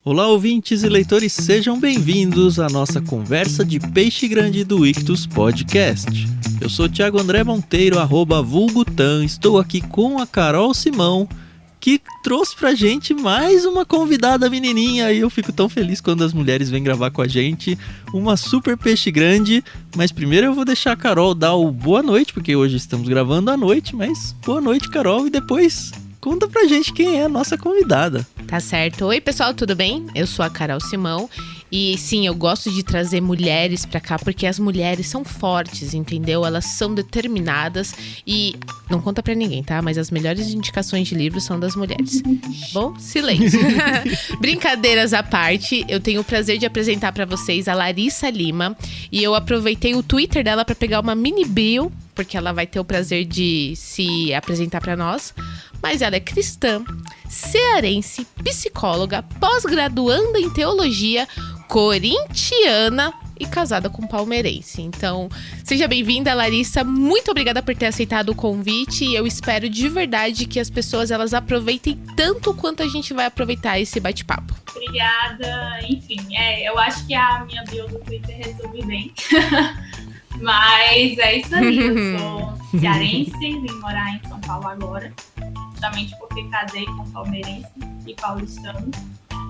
Olá, ouvintes e leitores, sejam bem-vindos à nossa conversa de peixe grande do Ictus Podcast. Eu sou o Thiago André Monteiro, @vulgutan, estou aqui com a Carol Simão, que trouxe pra gente mais uma convidada menininha, e eu fico tão feliz quando as mulheres vêm gravar com a gente, uma super peixe grande. Mas primeiro eu vou deixar a Carol dar o boa noite, porque hoje estamos gravando à noite, mas boa noite, Carol, e depois conta pra gente quem é a nossa convidada. Tá certo. Oi, pessoal, tudo bem? Eu sou a Carol Simão e sim, eu gosto de trazer mulheres pra cá porque as mulheres são fortes, entendeu? Elas são determinadas e não conta pra ninguém, tá? Mas as melhores indicações de livros são das mulheres. Bom, silêncio. Brincadeiras à parte, eu tenho o prazer de apresentar pra vocês a Larissa Lima e eu aproveitei o Twitter dela pra pegar uma mini bio, porque ela vai ter o prazer de se apresentar pra nós. Mas ela é cristã, cearense, psicóloga, pós-graduanda em teologia, corintiana e casada com palmeirense. Então, seja bem-vinda, Larissa. Muito obrigada por ter aceitado o convite. E eu espero de verdade que as pessoas elas aproveitem tanto quanto a gente vai aproveitar esse bate-papo. Obrigada. Enfim, eu acho que a minha bio do Twitter resume bem. Mas é isso aí. Eu sou cearense, vim morar em São Paulo agora. Justamente porque casei com palmeirense e paulistano.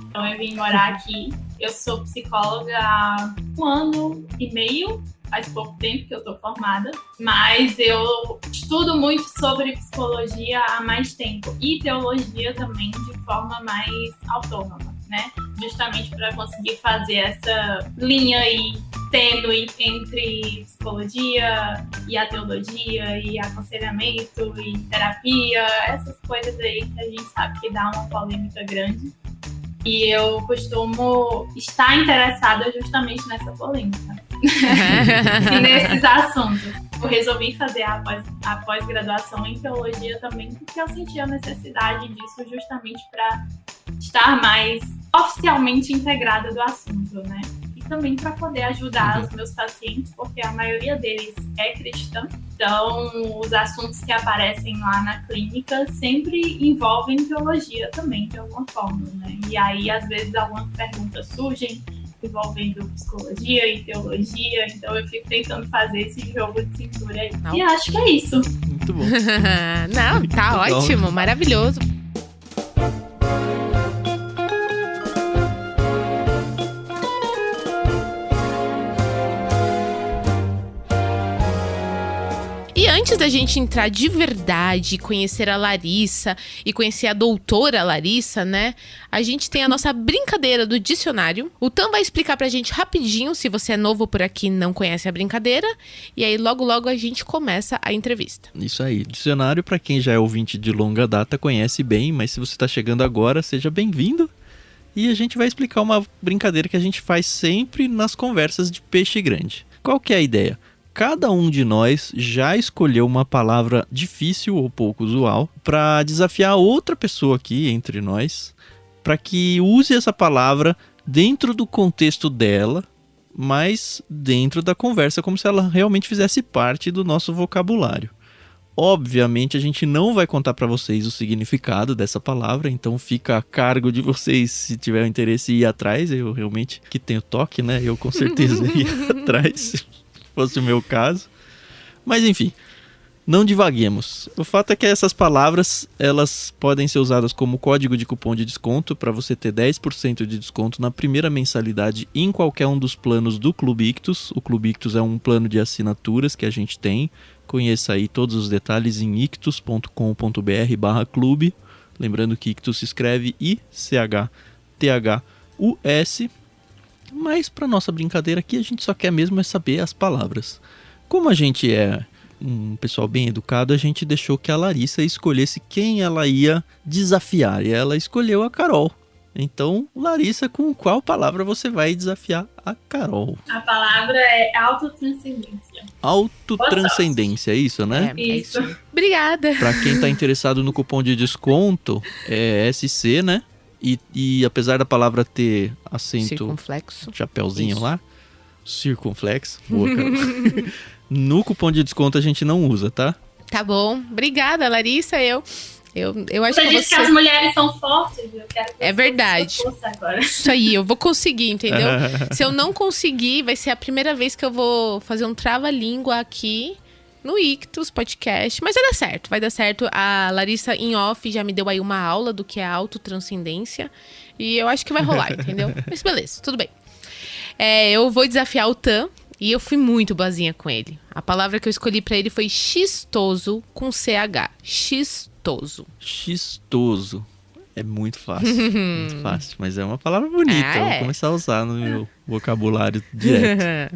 Então eu vim morar aqui. Eu sou psicóloga há 1 ano e meio. Faz pouco tempo que eu tô formada. Mas eu estudo muito sobre psicologia há mais tempo. E teologia também de forma mais autônoma, né? Justamente para conseguir fazer essa linha aí tênue entre psicologia e a teologia e aconselhamento e terapia, essas coisas aí que a gente sabe que dá uma polêmica grande. E eu costumo estar interessada justamente nessa polêmica e nesses assuntos. Eu resolvi fazer a pós-graduação em teologia também porque eu senti a necessidade disso justamente para estar mais oficialmente integrada do assunto, né? Também para poder ajudar os meus pacientes, porque a maioria deles é cristã. Então, os assuntos que aparecem lá na clínica sempre envolvem teologia também, de alguma forma, né? E aí, às vezes, algumas perguntas surgem envolvendo psicologia e teologia, então eu fico tentando fazer esse jogo de cintura aí. Não. E acho que é isso. Muito bom. Não, tá ótimo, maravilhoso. E antes da gente entrar de verdade, conhecer a Larissa e conhecer a doutora Larissa, né? A gente tem a nossa brincadeira do dicionário. O Tam vai explicar pra gente rapidinho, se você é novo por aqui e não conhece a brincadeira. E aí, logo, logo, a gente começa a entrevista. Isso aí. Dicionário, pra quem já é ouvinte de longa data, conhece bem. Mas se você tá chegando agora, seja bem-vindo. E a gente vai explicar uma brincadeira que a gente faz sempre nas conversas de peixe grande. Qual que é a ideia? Cada um de nós já escolheu uma palavra difícil ou pouco usual para desafiar outra pessoa aqui entre nós, para que use essa palavra dentro do contexto dela, mas dentro da conversa, como se ela realmente fizesse parte do nosso vocabulário. Obviamente a gente não vai contar para vocês o significado dessa palavra, então fica a cargo de vocês, se tiver interesse, ir atrás. Eu realmente, que tenho toque, né? Eu com certeza ia atrás. Fosse o meu caso. Mas enfim, não divaguemos. O fato é que essas palavras, elas podem ser usadas como código de cupom de desconto para você ter 10% de desconto na primeira mensalidade em qualquer um dos planos do Clube Ictus. O Clube Ictus é um plano de assinaturas que a gente tem. Conheça aí todos os detalhes em ictus.com.br/clube. Lembrando que Ictus se escreve ICHTHUS. Mas para nossa brincadeira aqui, a gente só quer mesmo é saber as palavras. Como a gente é um pessoal bem educado, a gente deixou que a Larissa escolhesse quem ela ia desafiar. E ela escolheu a Carol. Então, Larissa, com qual palavra você vai desafiar a Carol? A palavra é autotranscendência. Autotranscendência, é isso, né? É isso. Obrigada. Para quem está interessado no cupom de desconto, é SC, né? E apesar da palavra ter acento... Circunflexo. Chapeuzinho Isso. lá. Circunflexo. Boa, Carol. No cupom de desconto a gente não usa, tá? Tá bom. Obrigada, Larissa. Eu Eu acho Você que disse que as mulheres são fortes, eu quero que É verdade. força agora. Isso aí, eu vou conseguir, entendeu? Se eu não conseguir, vai ser a primeira vez que eu vou fazer um trava-língua aqui no Ictus Podcast. Mas vai dar certo. A Larissa, em off, já me deu aí uma aula do que é autotranscendência. E eu acho que vai rolar, entendeu? Mas beleza, tudo bem. Eu vou desafiar o Tan. E eu fui muito boazinha com ele. A palavra que eu escolhi pra ele foi xistoso com CH. Xistoso. Xistoso. É muito fácil. Muito fácil. Mas é uma palavra bonita. Eu vou começar a usar no meu vocabulário direto.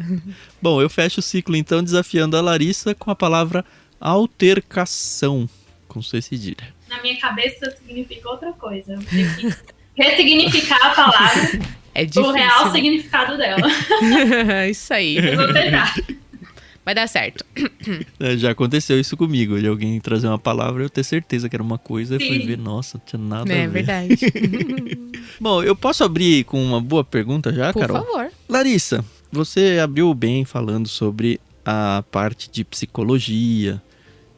Bom, eu fecho o ciclo então desafiando a Larissa com a palavra altercação. Com C cedilha. Na minha cabeça significa outra coisa. Eu tenho que ressignificar a palavra. É difícil. O real significado dela. Isso aí. Eu vou tentar. Vai dar certo. Já aconteceu isso comigo. De alguém trazer uma palavra e eu ter certeza que era uma coisa. Sim. E fui ver, nossa, não tinha nada a ver. É verdade. Bom, eu posso abrir com uma boa pergunta já, Por Carol? favor. Larissa, você abriu bem falando sobre a parte de psicologia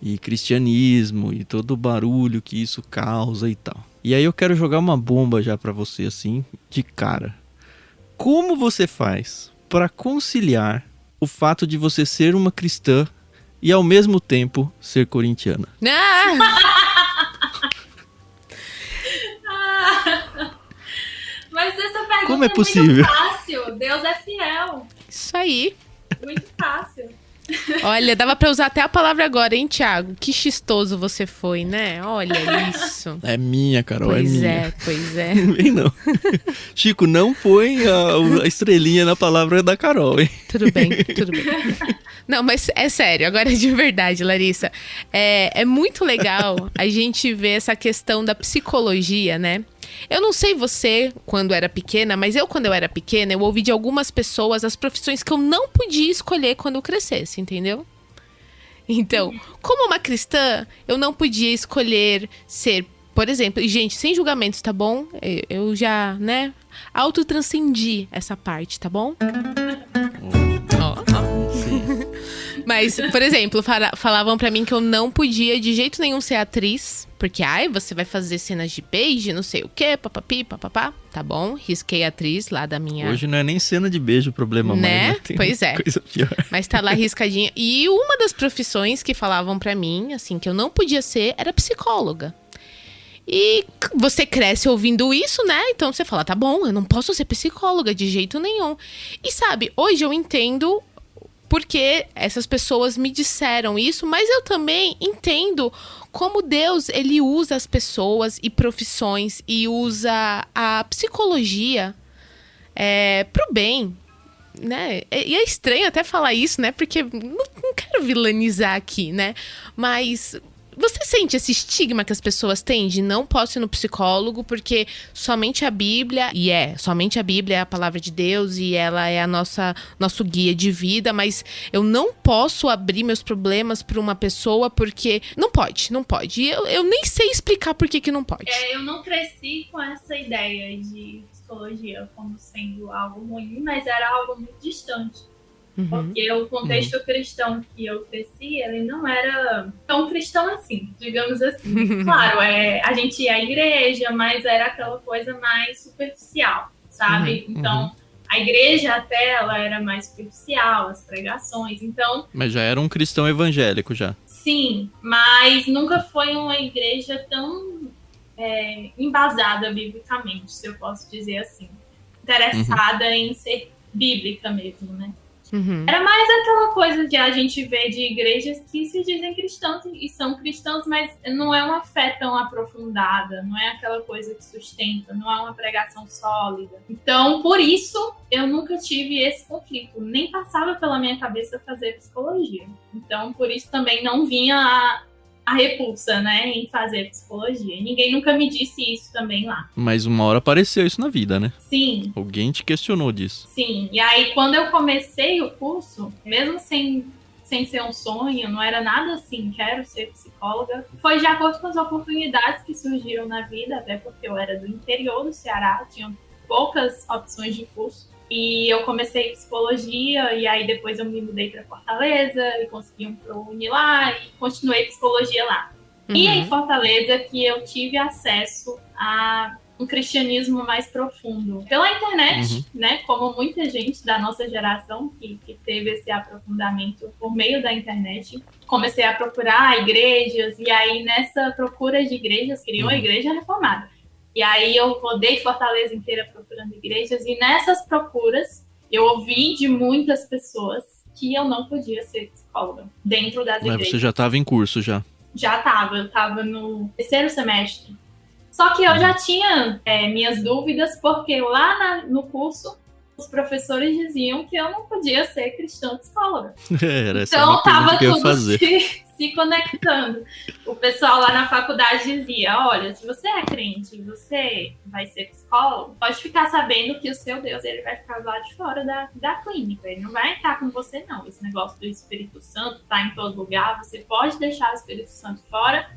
e cristianismo e todo o barulho que isso causa e tal. E aí eu quero jogar uma bomba já pra você assim, de cara. Como você faz para conciliar o fato de você ser uma cristã e ao mesmo tempo ser corintiana? Mas essa pergunta Como é possível? muito fácil. Deus é fiel. Isso aí. Muito fácil. Olha, dava pra usar até a palavra agora, hein, Thiago? Que chistoso você foi, né? Olha isso. É minha, Carol, é minha. Pois é. Vem não. Chico, não põe a estrelinha na palavra da Carol, hein? Tudo bem. Não, mas é sério, agora de verdade, Larissa. É muito legal a gente ver essa questão da psicologia, né? Eu não sei você quando era pequena, mas quando eu era pequena, eu ouvi de algumas pessoas as profissões que eu não podia escolher quando eu crescesse, entendeu? Então, como uma cristã, eu não podia escolher ser, por exemplo, e gente, sem julgamentos, tá bom? Eu já, né, autotranscendi essa parte, tá bom? Mas, por exemplo, falavam pra mim que eu não podia de jeito nenhum ser atriz. Porque, você vai fazer cenas de beijo, não sei o quê, papapi, papapá. Tá bom, risquei atriz lá da minha... Hoje não é nem cena de beijo o problema, né? Mais, né? Tem Pois é. Coisa pior. Mas tá lá riscadinha. E uma das profissões que falavam pra mim, assim, que eu não podia ser, era psicóloga. E você cresce ouvindo isso, né? Então você fala, tá bom, eu não posso ser psicóloga de jeito nenhum. E sabe, hoje eu entendo... porque essas pessoas me disseram isso, mas eu também entendo como Deus, ele usa as pessoas e profissões e usa a psicologia pro bem, né? E é estranho até falar isso, né? Porque não quero vilanizar aqui, né? Mas... você sente esse estigma que as pessoas têm de não posso ir no psicólogo porque somente a Bíblia, somente a Bíblia é a palavra de Deus e ela é nosso guia de vida, mas eu não posso abrir meus problemas para uma pessoa porque não pode. E eu nem sei explicar por que não pode. Eu não cresci com essa ideia de psicologia como sendo algo ruim, mas era algo muito distante. Porque o contexto cristão que eu cresci, ele não era tão cristão assim, digamos assim. Claro, a gente ia à igreja, mas era aquela coisa mais superficial, sabe? Então, a igreja até, ela era mais superficial, as pregações, então... Mas já era um cristão evangélico, já. Sim, mas nunca foi uma igreja tão embasada biblicamente, se eu posso dizer assim. Interessada em ser bíblica mesmo, né? Era mais aquela coisa de a gente ver de igrejas que se dizem cristãos e são cristãos, mas não é uma fé tão aprofundada, não é aquela coisa que sustenta, não é uma pregação sólida. Então, por isso, eu nunca tive esse conflito, nem passava pela minha cabeça fazer psicologia. Então, por isso também não vinha a repulsa, né, em fazer psicologia. Ninguém nunca me disse isso também lá. Mas uma hora apareceu isso na vida, né? Sim. Alguém te questionou disso. Sim. E aí, quando eu comecei o curso, mesmo sem ser um sonho, não era nada assim, quero ser psicóloga, foi de acordo com as oportunidades que surgiram na vida, até porque eu era do interior do Ceará, tinha poucas opções de curso. E eu comecei psicologia, e aí depois eu me mudei para Fortaleza, e consegui um ProUni lá, e continuei psicologia lá. E em Fortaleza que eu tive acesso a um cristianismo mais profundo. Pela internet, né? Como muita gente da nossa geração que teve esse aprofundamento por meio da internet. Comecei a procurar igrejas, e aí nessa procura de igrejas, queria uma igreja reformada. E aí eu rodei Fortaleza inteira procurando igrejas, e nessas procuras eu ouvi de muitas pessoas que eu não podia ser psicóloga dentro das igrejas. Mas você já estava em curso já? Já estava, eu estava no 3º semestre. Só que eu já tinha minhas dúvidas, porque lá no curso os professores diziam que eu não podia ser cristã psicóloga. Era essa então tava tudo se conectando. O pessoal lá na faculdade dizia, olha, se você é crente e você vai ser psicólogo, pode ficar sabendo que o seu Deus ele vai ficar lá de fora da clínica. Ele não vai entrar com você, não. Esse negócio do Espírito Santo tá em todo lugar. Você pode deixar o Espírito Santo fora,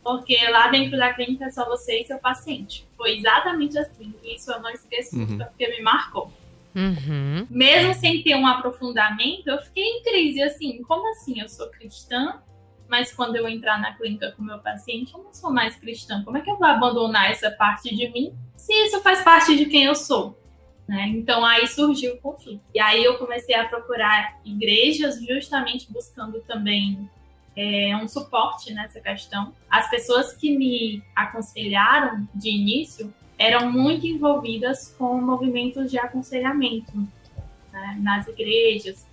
porque lá dentro da clínica é só você e seu paciente. Foi exatamente assim. Isso eu não esqueço, porque me marcou. Mesmo sem ter um aprofundamento, eu fiquei em crise, assim, como assim? Eu sou cristã, mas quando eu entrar na clínica com o meu paciente, eu não sou mais cristã. Como é que eu vou abandonar essa parte de mim, se isso faz parte de quem eu sou? Né? Então aí surgiu o conflito. E aí eu comecei a procurar igrejas, justamente buscando também um suporte nessa questão. As pessoas que me aconselharam de início eram muito envolvidas com movimentos de aconselhamento, né, nas igrejas.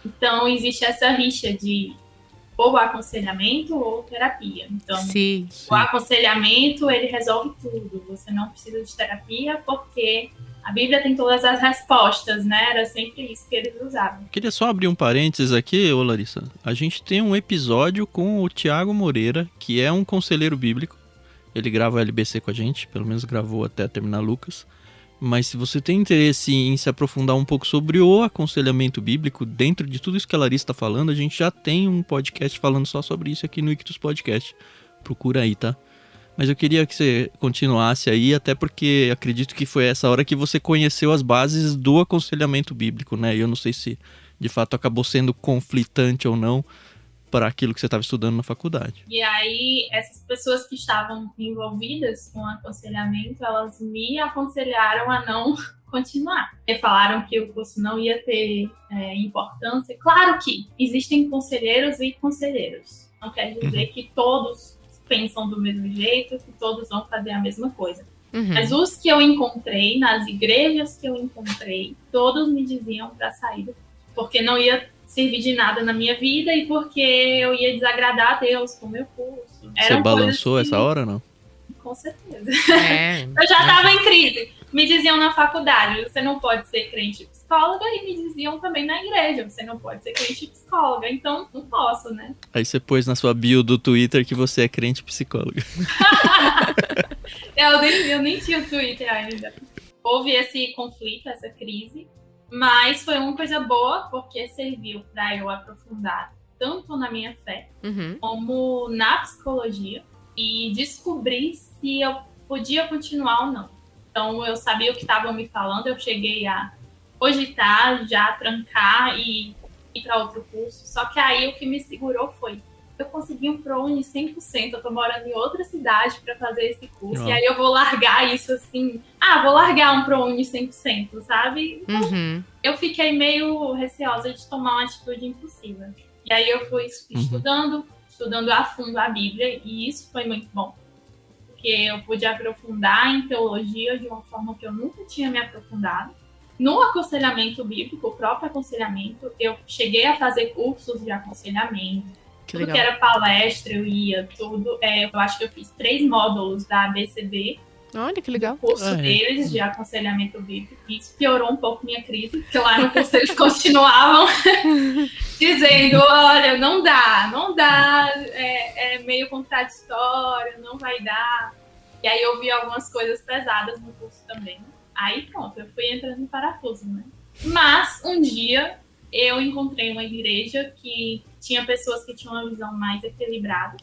Então, existe essa rixa de ou aconselhamento ou terapia. Então, o aconselhamento, ele resolve tudo. Você não precisa de terapia porque a Bíblia tem todas as respostas, né? Era sempre isso que eles usavam. Queria só abrir um parênteses aqui, ô Larissa. A gente tem um episódio com o Tiago Moreira, que é um conselheiro bíblico. Ele grava o LBC com a gente, pelo menos gravou até terminar Lucas. Mas se você tem interesse em se aprofundar um pouco sobre o aconselhamento bíblico, dentro de tudo isso que a Larissa está falando, a gente já tem um podcast falando só sobre isso aqui no Ictus Podcast. Procura aí, tá? Mas eu queria que você continuasse aí, até porque acredito que foi essa hora que você conheceu as bases do aconselhamento bíblico, né? E eu não sei se de fato acabou sendo conflitante ou não para aquilo que você estava estudando na faculdade. E aí, essas pessoas que estavam envolvidas com aconselhamento, elas me aconselharam a não continuar. E falaram que o curso não ia ter importância. Claro que existem conselheiros e conselheiros. Não quer dizer que todos pensam do mesmo jeito, que todos vão fazer a mesma coisa. Mas os que eu encontrei, nas igrejas que eu encontrei, todos me diziam para sair, porque não ia servir de nada na minha vida e porque eu ia desagradar a Deus com o meu curso. Você balançou essa hora ou não? Com certeza. Eu já estava em crise. Me diziam na faculdade, você não pode ser crente e psicóloga, e me diziam também na igreja, você não pode ser crente e psicóloga, então não posso, né? Aí você pôs na sua bio do Twitter que você é crente e psicóloga. eu nem tinha o Twitter ainda. Houve esse conflito, essa crise, mas foi uma coisa boa, porque serviu para eu aprofundar tanto na minha fé, como na psicologia, e descobrir se eu podia continuar ou não. Então, eu sabia o que estavam me falando, eu cheguei a cogitar, já trancar e ir para outro curso. Só que aí o que me segurou foi, eu consegui um ProUni 100%, eu tô morando em outra cidade para fazer esse curso, e aí eu vou largar isso assim, vou largar um ProUni 100%, sabe? Então, eu fiquei meio receosa de tomar uma atitude impulsiva. E aí eu fui estudando a fundo a Bíblia, e isso foi muito bom. Porque eu pude aprofundar em teologia de uma forma que eu nunca tinha me aprofundado. No aconselhamento bíblico, o próprio aconselhamento, eu cheguei a fazer cursos de aconselhamento. Tudo que era palestra, eu ia, tudo. Eu acho que eu fiz 3 módulos da ABCB. Olha, que legal. O curso deles de aconselhamento bíblico. Isso piorou um pouco minha crise, porque lá no curso eles continuavam dizendo, olha, não dá, é meio contraditório, não vai dar. E aí eu vi algumas coisas pesadas no curso também. Aí pronto, eu fui entrando em parafuso, né? Mas um dia eu encontrei uma igreja que tinha pessoas que tinham uma visão mais equilibrada.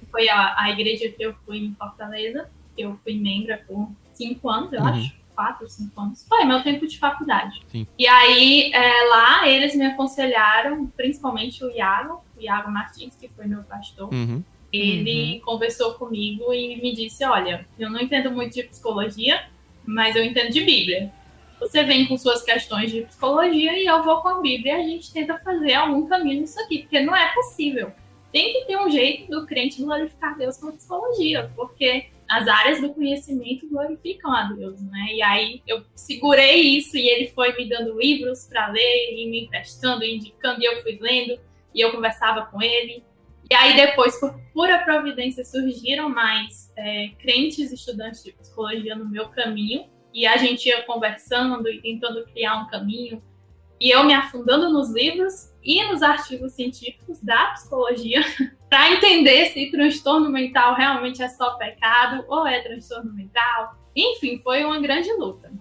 Foi a igreja que eu fui em Fortaleza. Eu fui membro por 5 anos, eu acho. 4 ou 5 anos. Foi meu tempo de faculdade. Sim. E aí, lá, eles me aconselharam, principalmente o Iago Martins, que foi meu pastor. Ele conversou comigo e me disse, olha, eu não entendo muito de psicologia, mas eu entendo de Bíblia. Você vem com suas questões de psicologia e eu vou com a Bíblia e a gente tenta fazer algum caminho nisso aqui, porque não é possível. Tem que ter um jeito do crente glorificar Deus com a psicologia, porque as áreas do conhecimento glorificam a Deus, né? E aí eu segurei isso e ele foi me dando livros para ler e me emprestando, indicando, e eu fui lendo e eu conversava com ele. E aí depois, por pura providência, surgiram mais crentes estudantes de psicologia no meu caminho, e a gente ia conversando e tentando criar um caminho, e eu me afundando nos livros e nos artigos científicos da psicologia para entender se transtorno mental realmente é só pecado ou é transtorno mental. Enfim, foi uma grande luta.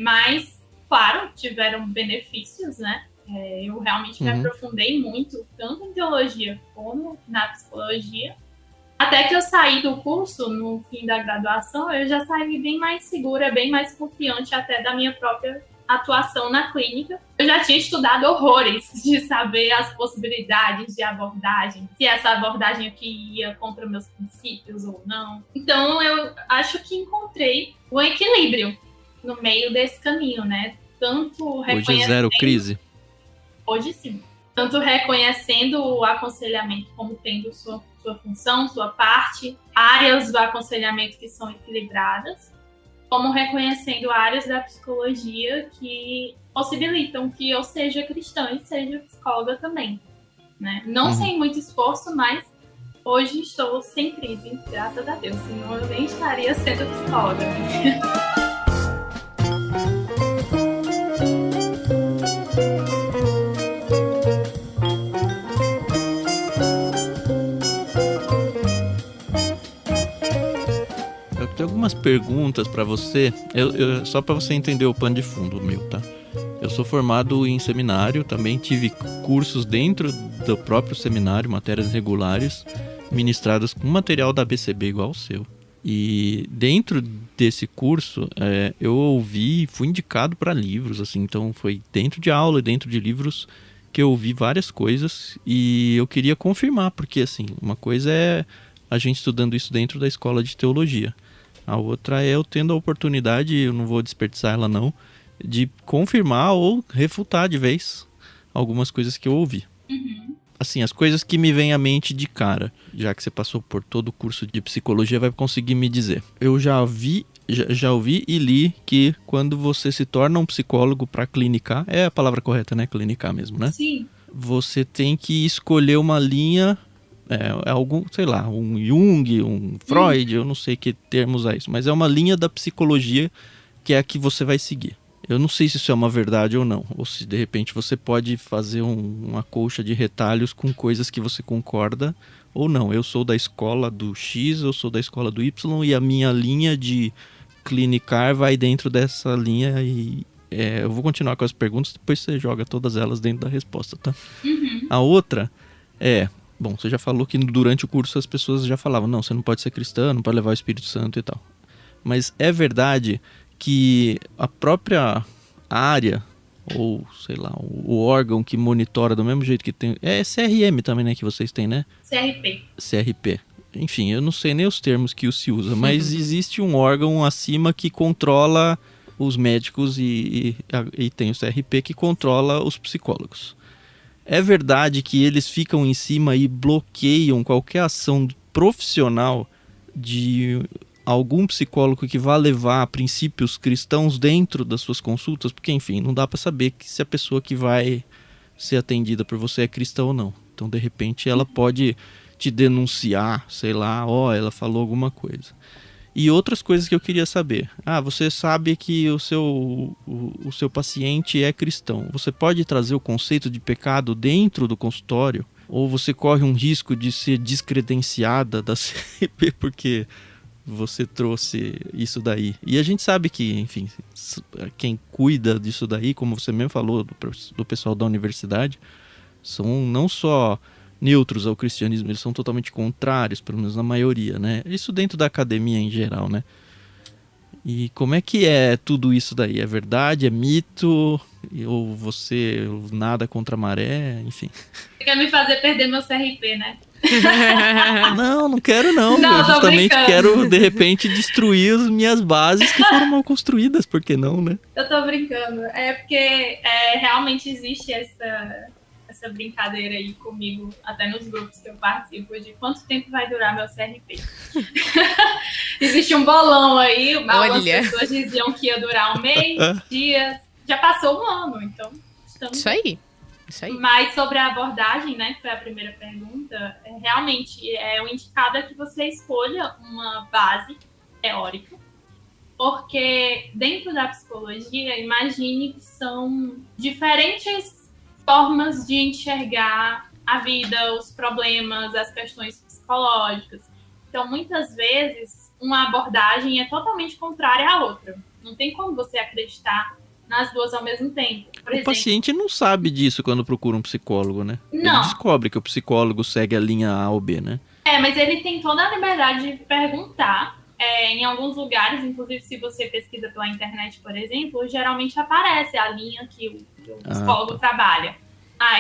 Mas, claro, tiveram benefícios, né? Eu realmente me aprofundei muito, tanto em teologia como na psicologia. Até que eu saí do curso, no fim da graduação, eu já saí bem mais segura, bem mais confiante até da minha própria atuação na clínica. Eu já tinha estudado horrores de saber as possibilidades de abordagem, se essa abordagem aqui ia contra meus princípios ou não. Então, eu acho que encontrei o equilíbrio no meio desse caminho, né? Tanto reconhecendo... Hoje é zero crise? Hoje sim. Tanto reconhecendo o aconselhamento como tendo sua função, sua parte, áreas do aconselhamento que são equilibradas, como reconhecendo áreas da psicologia que possibilitam que eu seja cristã e seja psicóloga também, né? Não sem muito esforço, mas hoje estou sem crise, graças a Deus, senão eu nem estaria sendo psicóloga. Tem algumas perguntas pra você, só pra você entender o pano de fundo meu, tá? Eu sou formado em seminário, também tive cursos dentro do próprio seminário, matérias regulares, ministradas com material da ABCB igual o seu. E dentro desse curso, eu ouvi, fui indicado para livros, assim, então foi dentro de aula e dentro de livros que eu ouvi várias coisas e eu queria confirmar, porque assim, uma coisa é a gente estudando isso dentro da escola de teologia. A outra é eu tendo a oportunidade, eu não vou desperdiçar ela não, de confirmar ou refutar de vez algumas coisas que eu ouvi. Assim, as coisas que me vêm à mente de cara, já que você passou por todo o curso de psicologia, vai conseguir me dizer. Eu já ouvi e li que quando você se torna um psicólogo para clinicar, é a palavra correta, né? Clinicar mesmo, né? Sim. Você tem que escolher uma linha... algum, sei lá, um Jung, um Freud, eu não sei que termos é isso, mas é uma linha da psicologia que é a que você vai seguir. Eu não sei se isso é uma verdade ou não, ou se de repente você pode fazer uma colcha de retalhos com coisas que você concorda ou não. Eu sou da escola do X, eu sou da escola do Y e a minha linha de clinicar vai dentro dessa linha e eu vou continuar com as perguntas, depois você joga todas elas dentro da resposta, tá? A outra bom, você já falou que durante o curso as pessoas já falavam, não, você não pode ser cristã, não pode levar o Espírito Santo e tal. Mas é verdade que a própria área, ou sei lá, o órgão que monitora do mesmo jeito que tem... É CRM também, né, que vocês têm, né? CRP. Enfim, eu não sei nem os termos que se usa, mas existe um órgão acima que controla os médicos e tem o CRP que controla os psicólogos. É verdade que eles ficam em cima e bloqueiam qualquer ação profissional de algum psicólogo que vá levar princípios cristãos dentro das suas consultas? Porque, enfim, não dá para saber se a pessoa que vai ser atendida por você é cristã ou não. Então, de repente, ela pode te denunciar, sei lá, ela falou alguma coisa. E outras coisas que eu queria saber. Você sabe que o seu paciente é cristão. Você pode trazer o conceito de pecado dentro do consultório? Ou você corre um risco de ser descredenciada da CRP porque você trouxe isso daí? E a gente sabe que, enfim, quem cuida disso daí, como você mesmo falou, do pessoal da universidade, são não só neutros ao cristianismo, eles são totalmente contrários, pelo menos na maioria, né? Isso dentro da academia em geral, né? E como é que é tudo isso daí? É verdade? É mito? Ou você nada contra a maré? Enfim. Você quer me fazer perder meu CRP, né? Não quero não. Não, Eu tô justamente brincando. quero, de repente, destruir as minhas bases que foram mal construídas, por que não, né? Eu tô brincando. É porque realmente existe essa brincadeira aí comigo, até nos grupos que eu participo, de quanto tempo vai durar meu CRP. Existe um bolão aí, algumas pessoas diziam que ia durar 1 mês, dias, já passou 1 ano, então estamos... Isso aí. Mas sobre a abordagem, né, que foi a primeira pergunta, realmente o indicado é que você escolha uma base teórica, porque dentro da psicologia, imagine que são diferentes formas de enxergar a vida, os problemas, as questões psicológicas. Então, muitas vezes, uma abordagem é totalmente contrária à outra. Não tem como você acreditar nas duas ao mesmo tempo. Por exemplo, paciente não sabe disso quando procura um psicólogo, né? Não. Ele descobre que o psicólogo segue a linha A ou B, né? Mas ele tem toda a liberdade de perguntar. Em alguns lugares, inclusive se você pesquisa pela internet, por exemplo, geralmente aparece a linha que o psicólogo trabalha.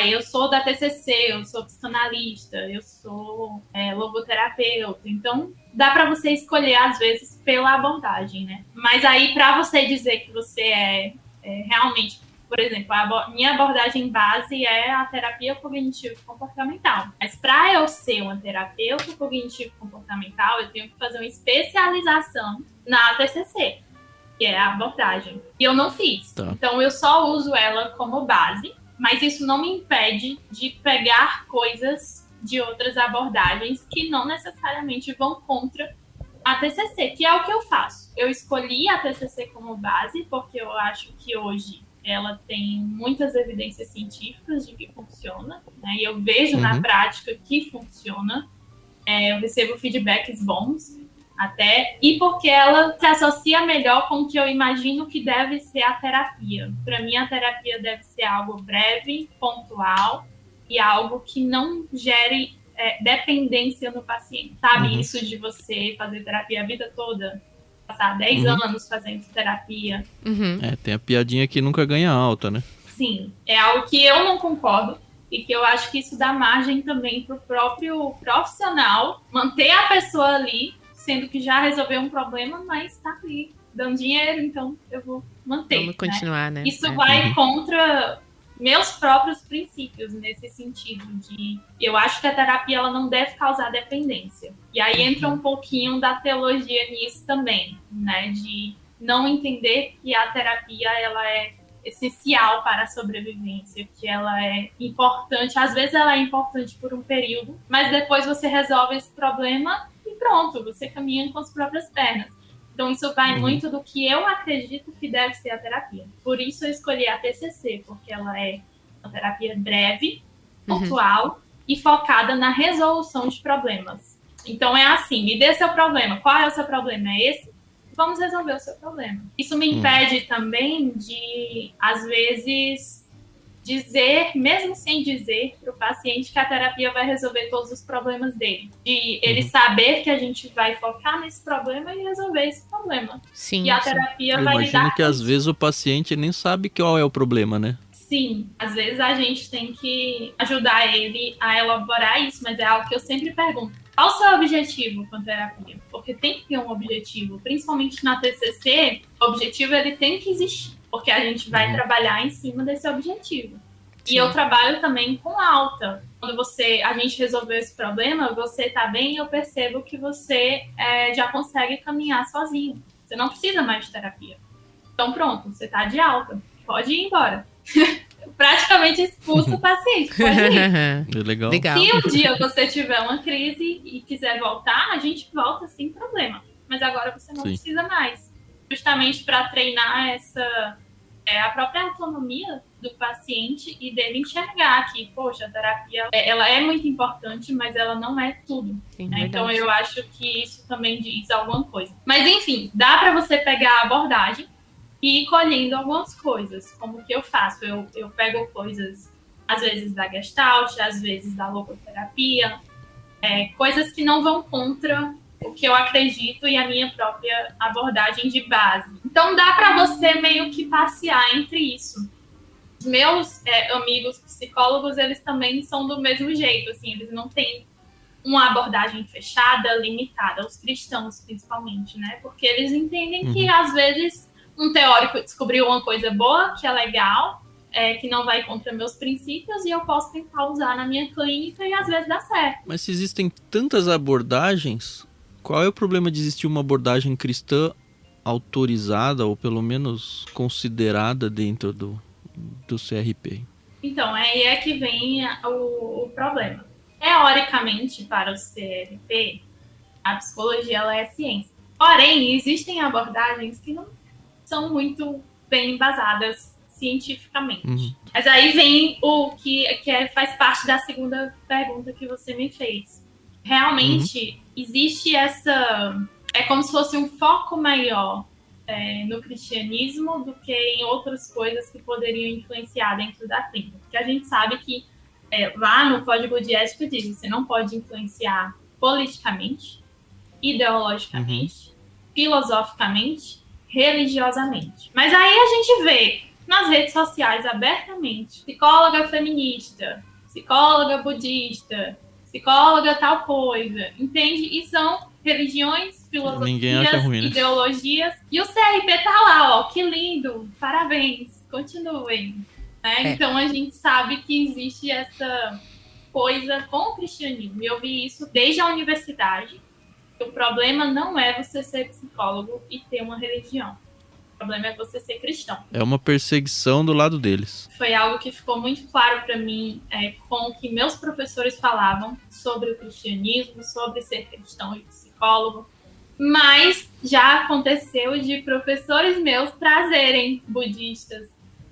Eu sou da TCC, eu sou psicanalista, eu sou logoterapeuta. Então, dá para você escolher, às vezes, pela abordagem, né? Mas aí, para você dizer que você realmente... Por exemplo, minha abordagem base é a terapia cognitivo-comportamental. Mas para eu ser uma terapeuta cognitivo-comportamental, eu tenho que fazer uma especialização na TCC, que é a abordagem. E eu não fiz. Tá. Então, eu só uso ela como base, mas isso não me impede de pegar coisas de outras abordagens que não necessariamente vão contra a TCC, que é o que eu faço. Eu escolhi a TCC como base porque eu acho que hoje ela tem muitas evidências científicas de que funciona, né? E eu vejo na prática que funciona. Eu recebo feedbacks bons até, e porque ela se associa melhor com o que eu imagino que deve ser a terapia. Para mim, a terapia deve ser algo breve, pontual e algo que não gere dependência no paciente. Sabe, isso de você fazer terapia a vida toda? Passar 10 anos fazendo terapia. Tem a piadinha que nunca ganha alta, né? Sim, é algo que eu não concordo e que eu acho que isso dá margem também para o próprio profissional manter a pessoa ali, sendo que já resolveu um problema, mas está ali dando dinheiro, então eu vou manter. Vamos continuar, né? Isso vai contra meus próprios princípios nesse sentido de... Eu acho que a terapia ela não deve causar dependência. E aí entra um pouquinho da teologia nisso também, né? De não entender que a terapia ela é essencial para a sobrevivência, que ela é importante. Às vezes ela é importante por um período, mas depois você resolve esse problema e pronto, você caminha com as próprias pernas. Então, isso vai muito do que eu acredito que deve ser a terapia. Por isso, eu escolhi a TCC, porque ela é uma terapia breve, pontual e focada na resolução de problemas. Então, é assim, me dê seu problema. Qual é o seu problema? É esse? Vamos resolver o seu problema. Isso me impede também de, às vezes, dizer, mesmo sem dizer para o paciente que a terapia vai resolver todos os problemas dele. De ele saber que a gente vai focar nesse problema e resolver esse problema. Sim, e a terapia Eu vai imagino lidar que com às isso. vezes o paciente nem sabe qual é o problema, né? Sim, às vezes a gente tem que ajudar ele a elaborar isso, mas é algo que eu sempre pergunto. Qual o seu objetivo com a terapia? Porque tem que ter um objetivo, principalmente na TCC, o objetivo ele tem que existir, porque a gente vai trabalhar em cima desse objetivo. Sim. E eu trabalho também com alta. Quando a gente resolveu esse problema, você tá bem e eu percebo que você já consegue caminhar sozinho. Você não precisa mais de terapia. Então pronto, você tá de alta. Pode ir embora. Praticamente expulso o paciente. Pode ir. É legal. Se um dia você tiver uma crise e quiser voltar, a gente volta sem problema. Mas agora você não precisa mais. Justamente para treinar a própria autonomia do paciente e dele enxergar que, poxa, a terapia ela é muito importante, mas ela não é tudo. Sim, né? Então eu acho que isso também diz alguma coisa. Mas enfim, dá para você pegar a abordagem e ir colhendo algumas coisas, como que eu faço. Eu pego coisas, às vezes da Gestalt, às vezes da logoterapia, coisas que não vão contra o que eu acredito e a minha própria abordagem de base. Então dá para você meio que passear entre isso. Os meus amigos psicólogos, eles também são do mesmo jeito, assim, eles não têm uma abordagem fechada, limitada, os cristãos principalmente, né? Porque eles entendem que, às vezes, um teórico descobriu uma coisa boa, que é legal, que não vai contra meus princípios, e eu posso tentar usar na minha clínica e, às vezes, dá certo. Mas se existem tantas abordagens, qual é o problema de existir uma abordagem cristã autorizada, ou pelo menos considerada dentro do CRP? Então, aí é que vem o problema. Teoricamente, para o CRP, a psicologia ela é ciência. Porém, existem abordagens que não são muito bem embasadas cientificamente. Mas aí vem o que faz parte da segunda pergunta que você me fez. Realmente, existe essa... É como se fosse um foco maior no cristianismo do que em outras coisas que poderiam influenciar dentro da clínica. Porque a gente sabe que lá no Código de Ética diz que você não pode influenciar politicamente, ideologicamente, filosoficamente, religiosamente. Mas aí a gente vê nas redes sociais abertamente psicóloga feminista, psicóloga budista, psicóloga tal coisa, entende? E são religiões, filosofias, ruim, né? ideologias. E o CRP tá lá, ó, que lindo, parabéns, continuem. Né? Então a gente sabe que existe essa coisa com o cristianismo. E eu vi isso desde a universidade. O problema não é você ser psicólogo e ter uma religião. O problema é você ser cristão. É uma perseguição do lado deles. Foi algo que ficou muito claro para mim com o que meus professores falavam sobre o cristianismo, sobre ser cristão e psicólogo. Mas já aconteceu de professores meus trazerem budistas,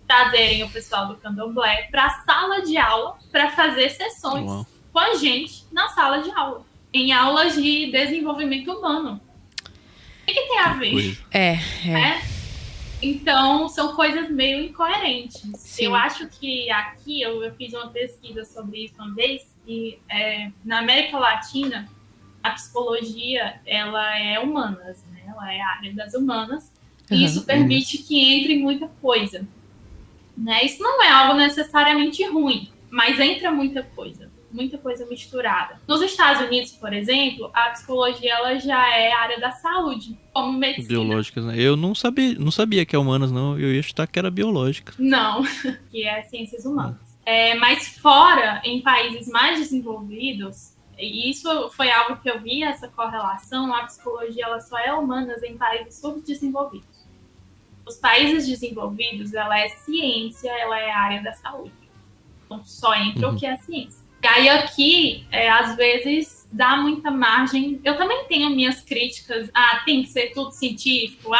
trazerem o pessoal do candomblé para a sala de aula para fazer sessões com a gente na sala de aula, em aulas de desenvolvimento humano. O que tem a ver? Então, são coisas meio incoerentes. Sim. Eu acho que aqui, eu fiz uma pesquisa sobre isso uma vez, e na América Latina, a psicologia, ela é humanas, né? Ela é a área das humanas, e isso permite que entre muita coisa. Né? Isso não é algo necessariamente ruim, mas entra muita coisa misturada. Nos Estados Unidos, por exemplo, a psicologia ela já é a área da saúde, como medicina. Biológicas, né? Eu não sabia que é humanas, não. Eu ia chutar que era biológica. Não, que é ciências humanas. Mas fora, em países mais desenvolvidos, e isso foi algo que eu vi, essa correlação, a psicologia ela só é humanas em países subdesenvolvidos. Os países desenvolvidos, ela é ciência, ela é a área da saúde. Então, só entra o que é ciência. E aí, aqui, às vezes, dá muita margem. Eu também tenho minhas críticas. Tem que ser tudo científico.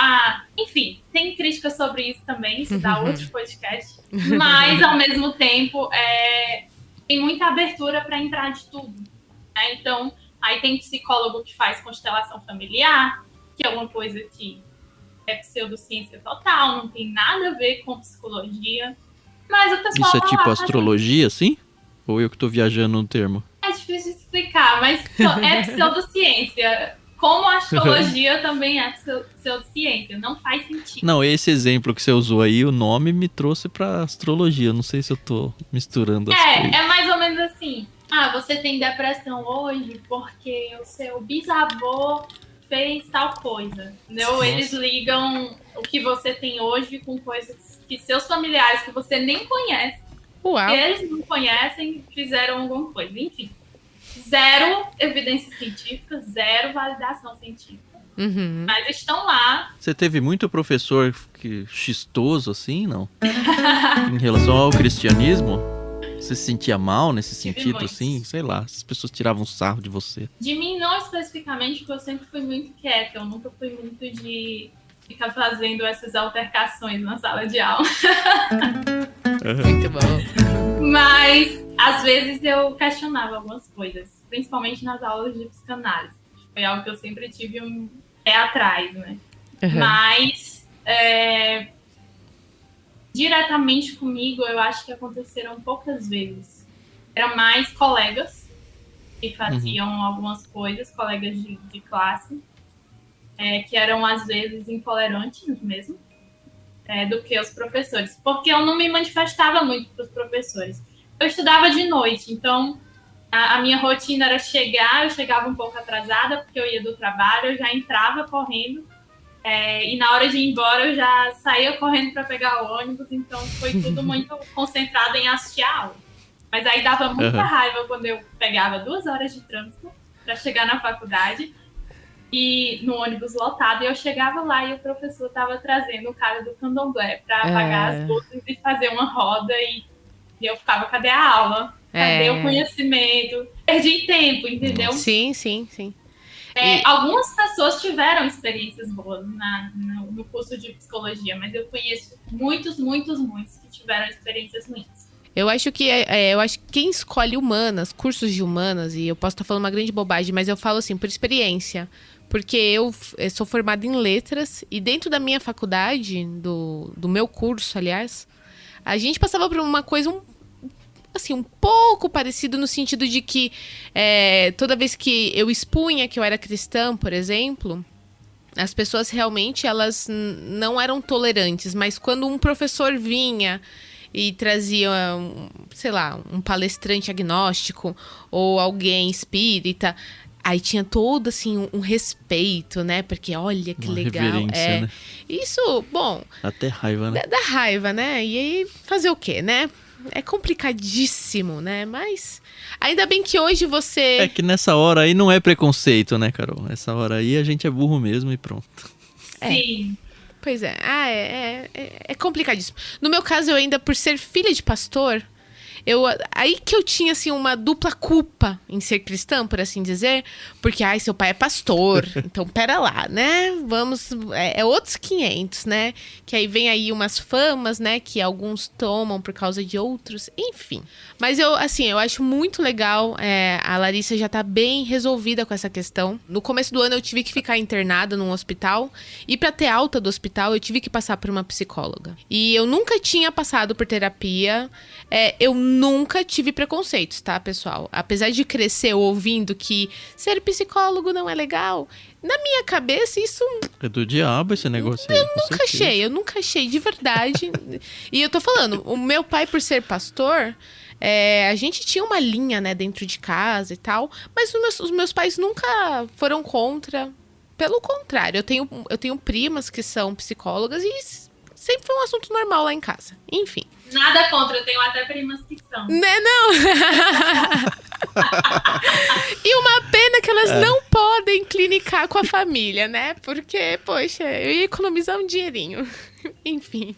Enfim, tem críticas sobre isso também. Isso dá outro podcast. Mas, ao mesmo tempo, tem muita abertura para entrar de tudo. Né? Então, aí tem psicólogo que faz constelação familiar, que é uma coisa que é pseudociência total, não tem nada a ver com psicologia. Mas o pessoal isso é tipo astrologia, assim? Ou eu que tô viajando no termo? É difícil de explicar, mas é pseudociência. Como a astrologia também é pseudociência. Não faz sentido. Não, esse exemplo que você usou aí, o nome me trouxe pra astrologia. Não sei se eu tô misturando as coisas. É mais ou menos assim. Você tem depressão hoje porque o seu bisavô fez tal coisa. Entendeu? Eles ligam o que você tem hoje com coisas que seus familiares que você nem conhece, que eles não conhecem, fizeram alguma coisa. Enfim, zero evidência científica, zero validação científica. Mas estão lá. Você teve muito professor chistoso assim, não? Em relação ao cristianismo? Você se sentia mal nesse sentido, assim? Sei lá, as pessoas tiravam sarro de você. De mim, não especificamente, porque eu sempre fui muito quieta. Eu nunca fui muito de ficar fazendo essas altercações na sala de aula. Muito bom. Mas, às vezes, eu questionava algumas coisas, principalmente nas aulas de psicanálise. Foi algo que eu sempre tive um pé atrás, né? Mas, diretamente comigo, eu acho que aconteceram poucas vezes. Eram mais colegas que faziam algumas coisas, colegas de classe, que eram, às vezes, intolerantes mesmo, do que os professores. Porque eu não me manifestava muito para os professores. Eu estudava de noite, então A minha rotina era chegar, eu chegava um pouco atrasada, porque eu ia do trabalho, eu já entrava correndo. E na hora de ir embora, eu já saía correndo para pegar o ônibus. Então, foi tudo muito concentrado em assistir a aula. Mas aí dava muita raiva quando eu pegava 2 horas de trânsito para chegar na faculdade. E no ônibus lotado, e eu chegava lá e o professor estava trazendo o cara do candomblé para apagar as luzes e fazer uma roda. E eu ficava, cadê a aula? Cadê o conhecimento? Perdi tempo, entendeu? Sim. Algumas pessoas tiveram experiências boas no curso de psicologia, mas eu conheço muitos que tiveram experiências ruins. Eu acho que quem escolhe humanas, cursos de humanas, e eu posso estar falando uma grande bobagem, mas eu falo assim, por experiência. Porque eu sou formada em letras e dentro da minha faculdade, do meu curso, aliás, a gente passava por uma coisa um pouco parecido no sentido de que toda vez que eu expunha que eu era cristã, por exemplo, as pessoas realmente elas não eram tolerantes, mas quando um professor vinha e trazia, um palestrante agnóstico ou alguém espírita, aí tinha todo, assim, um respeito, né? Porque, olha que uma legal. Reverência, né? Isso, bom... Até raiva, né? Dá raiva, né? E aí, fazer o quê, né? É complicadíssimo, né? Mas ainda bem que hoje você... É que nessa hora aí não é preconceito, né, Carol? Nessa hora aí a gente é burro mesmo e pronto. Sim. Pois é. É complicadíssimo. No meu caso, eu ainda, por ser filha de pastor... Aí que eu tinha, assim, uma dupla culpa em ser cristã, por assim dizer. Porque, seu pai é pastor. Então, pera lá, né? Vamos... outros 500, né? Que aí vem aí umas famas, né? Que alguns tomam por causa de outros. Enfim. Mas eu acho muito legal. A Larissa já tá bem resolvida com essa questão. No começo do ano, eu tive que ficar internada num hospital. E pra ter alta do hospital, eu tive que passar por uma psicóloga. E eu nunca tinha passado por terapia. Eu nunca tive preconceitos, tá, pessoal? Apesar de crescer ouvindo que ser psicólogo não é legal, na minha cabeça isso... É do diabo esse negócio aí. Eu nunca achei, de verdade. E eu tô falando, o meu pai, por ser pastor, a gente tinha uma linha, né, dentro de casa e tal, mas os meus pais nunca foram contra. Pelo contrário, eu tenho primas que são psicólogas e sempre foi um assunto normal lá em casa. Enfim. Nada contra, eu tenho até primas que são. Né, não? E uma pena que elas não podem clinicar com a família, né? Porque, poxa, eu ia economizar um dinheirinho. Enfim.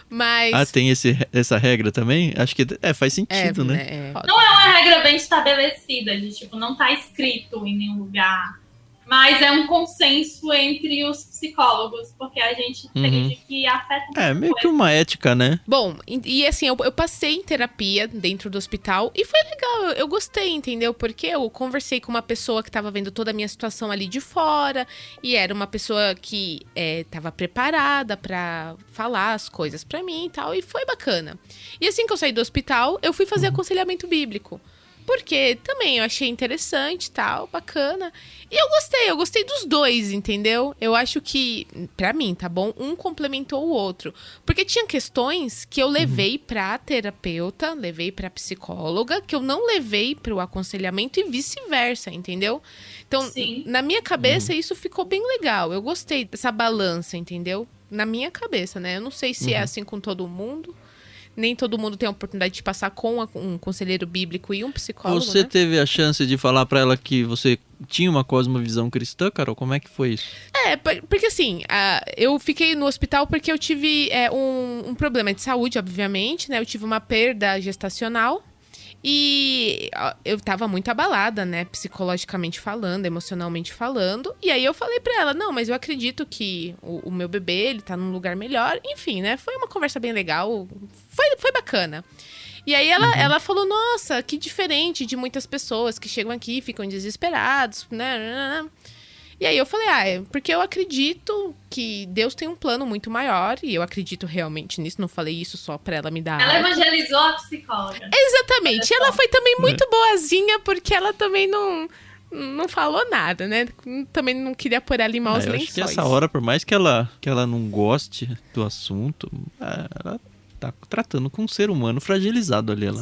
Mas... tem essa regra também? Acho que faz sentido, né? Não é uma regra bem estabelecida, de tipo, não tá escrito em nenhum lugar. Mas é um consenso entre os psicólogos, porque a gente entende que afeta muito. Meio que uma ética, né? Bom, e assim, eu passei em terapia dentro do hospital e foi legal, eu gostei, entendeu? Porque eu conversei com uma pessoa que tava vendo toda a minha situação ali de fora e era uma pessoa que tava preparada pra falar as coisas pra mim e tal, e foi bacana. E assim que eu saí do hospital, eu fui fazer aconselhamento bíblico. Porque também eu achei interessante e tal, bacana. E eu gostei dos dois, entendeu? Eu acho que, pra mim, tá bom? Um complementou o outro. Porque tinha questões que eu levei pra terapeuta, levei pra psicóloga, que eu não levei pro aconselhamento e vice-versa, entendeu? Então, Sim. Na minha cabeça, isso ficou bem legal. Eu gostei dessa balança, entendeu? Na minha cabeça, né? Eu não sei se é assim com todo mundo. Nem todo mundo tem a oportunidade de passar com um conselheiro bíblico e um psicólogo, Você teve a chance de falar pra ela que você tinha uma cosmovisão cristã, Carol? Como é que foi isso? Porque assim, eu fiquei no hospital porque eu tive um problema de saúde, obviamente, né? Eu tive uma perda gestacional. E eu tava muito abalada, né? Psicologicamente falando, emocionalmente falando. E aí eu falei pra ela, não, mas eu acredito que o meu bebê, ele tá num lugar melhor. Enfim, né? Foi uma conversa bem legal. Foi bacana. E aí ela falou, nossa, que diferente de muitas pessoas que chegam aqui e ficam desesperados, né? E aí eu falei, porque eu acredito que Deus tem um plano muito maior, e eu acredito realmente nisso, não falei isso só pra ela me dar Ela alta. evangelizou a psicóloga. Exatamente, ela foi também muito boazinha, porque ela também não falou nada, né? Também não queria pôr ela em maus eu lençóis. acho que essa hora, por mais que ela não goste do assunto, ela tá tratando com um ser humano fragilizado ali. Ela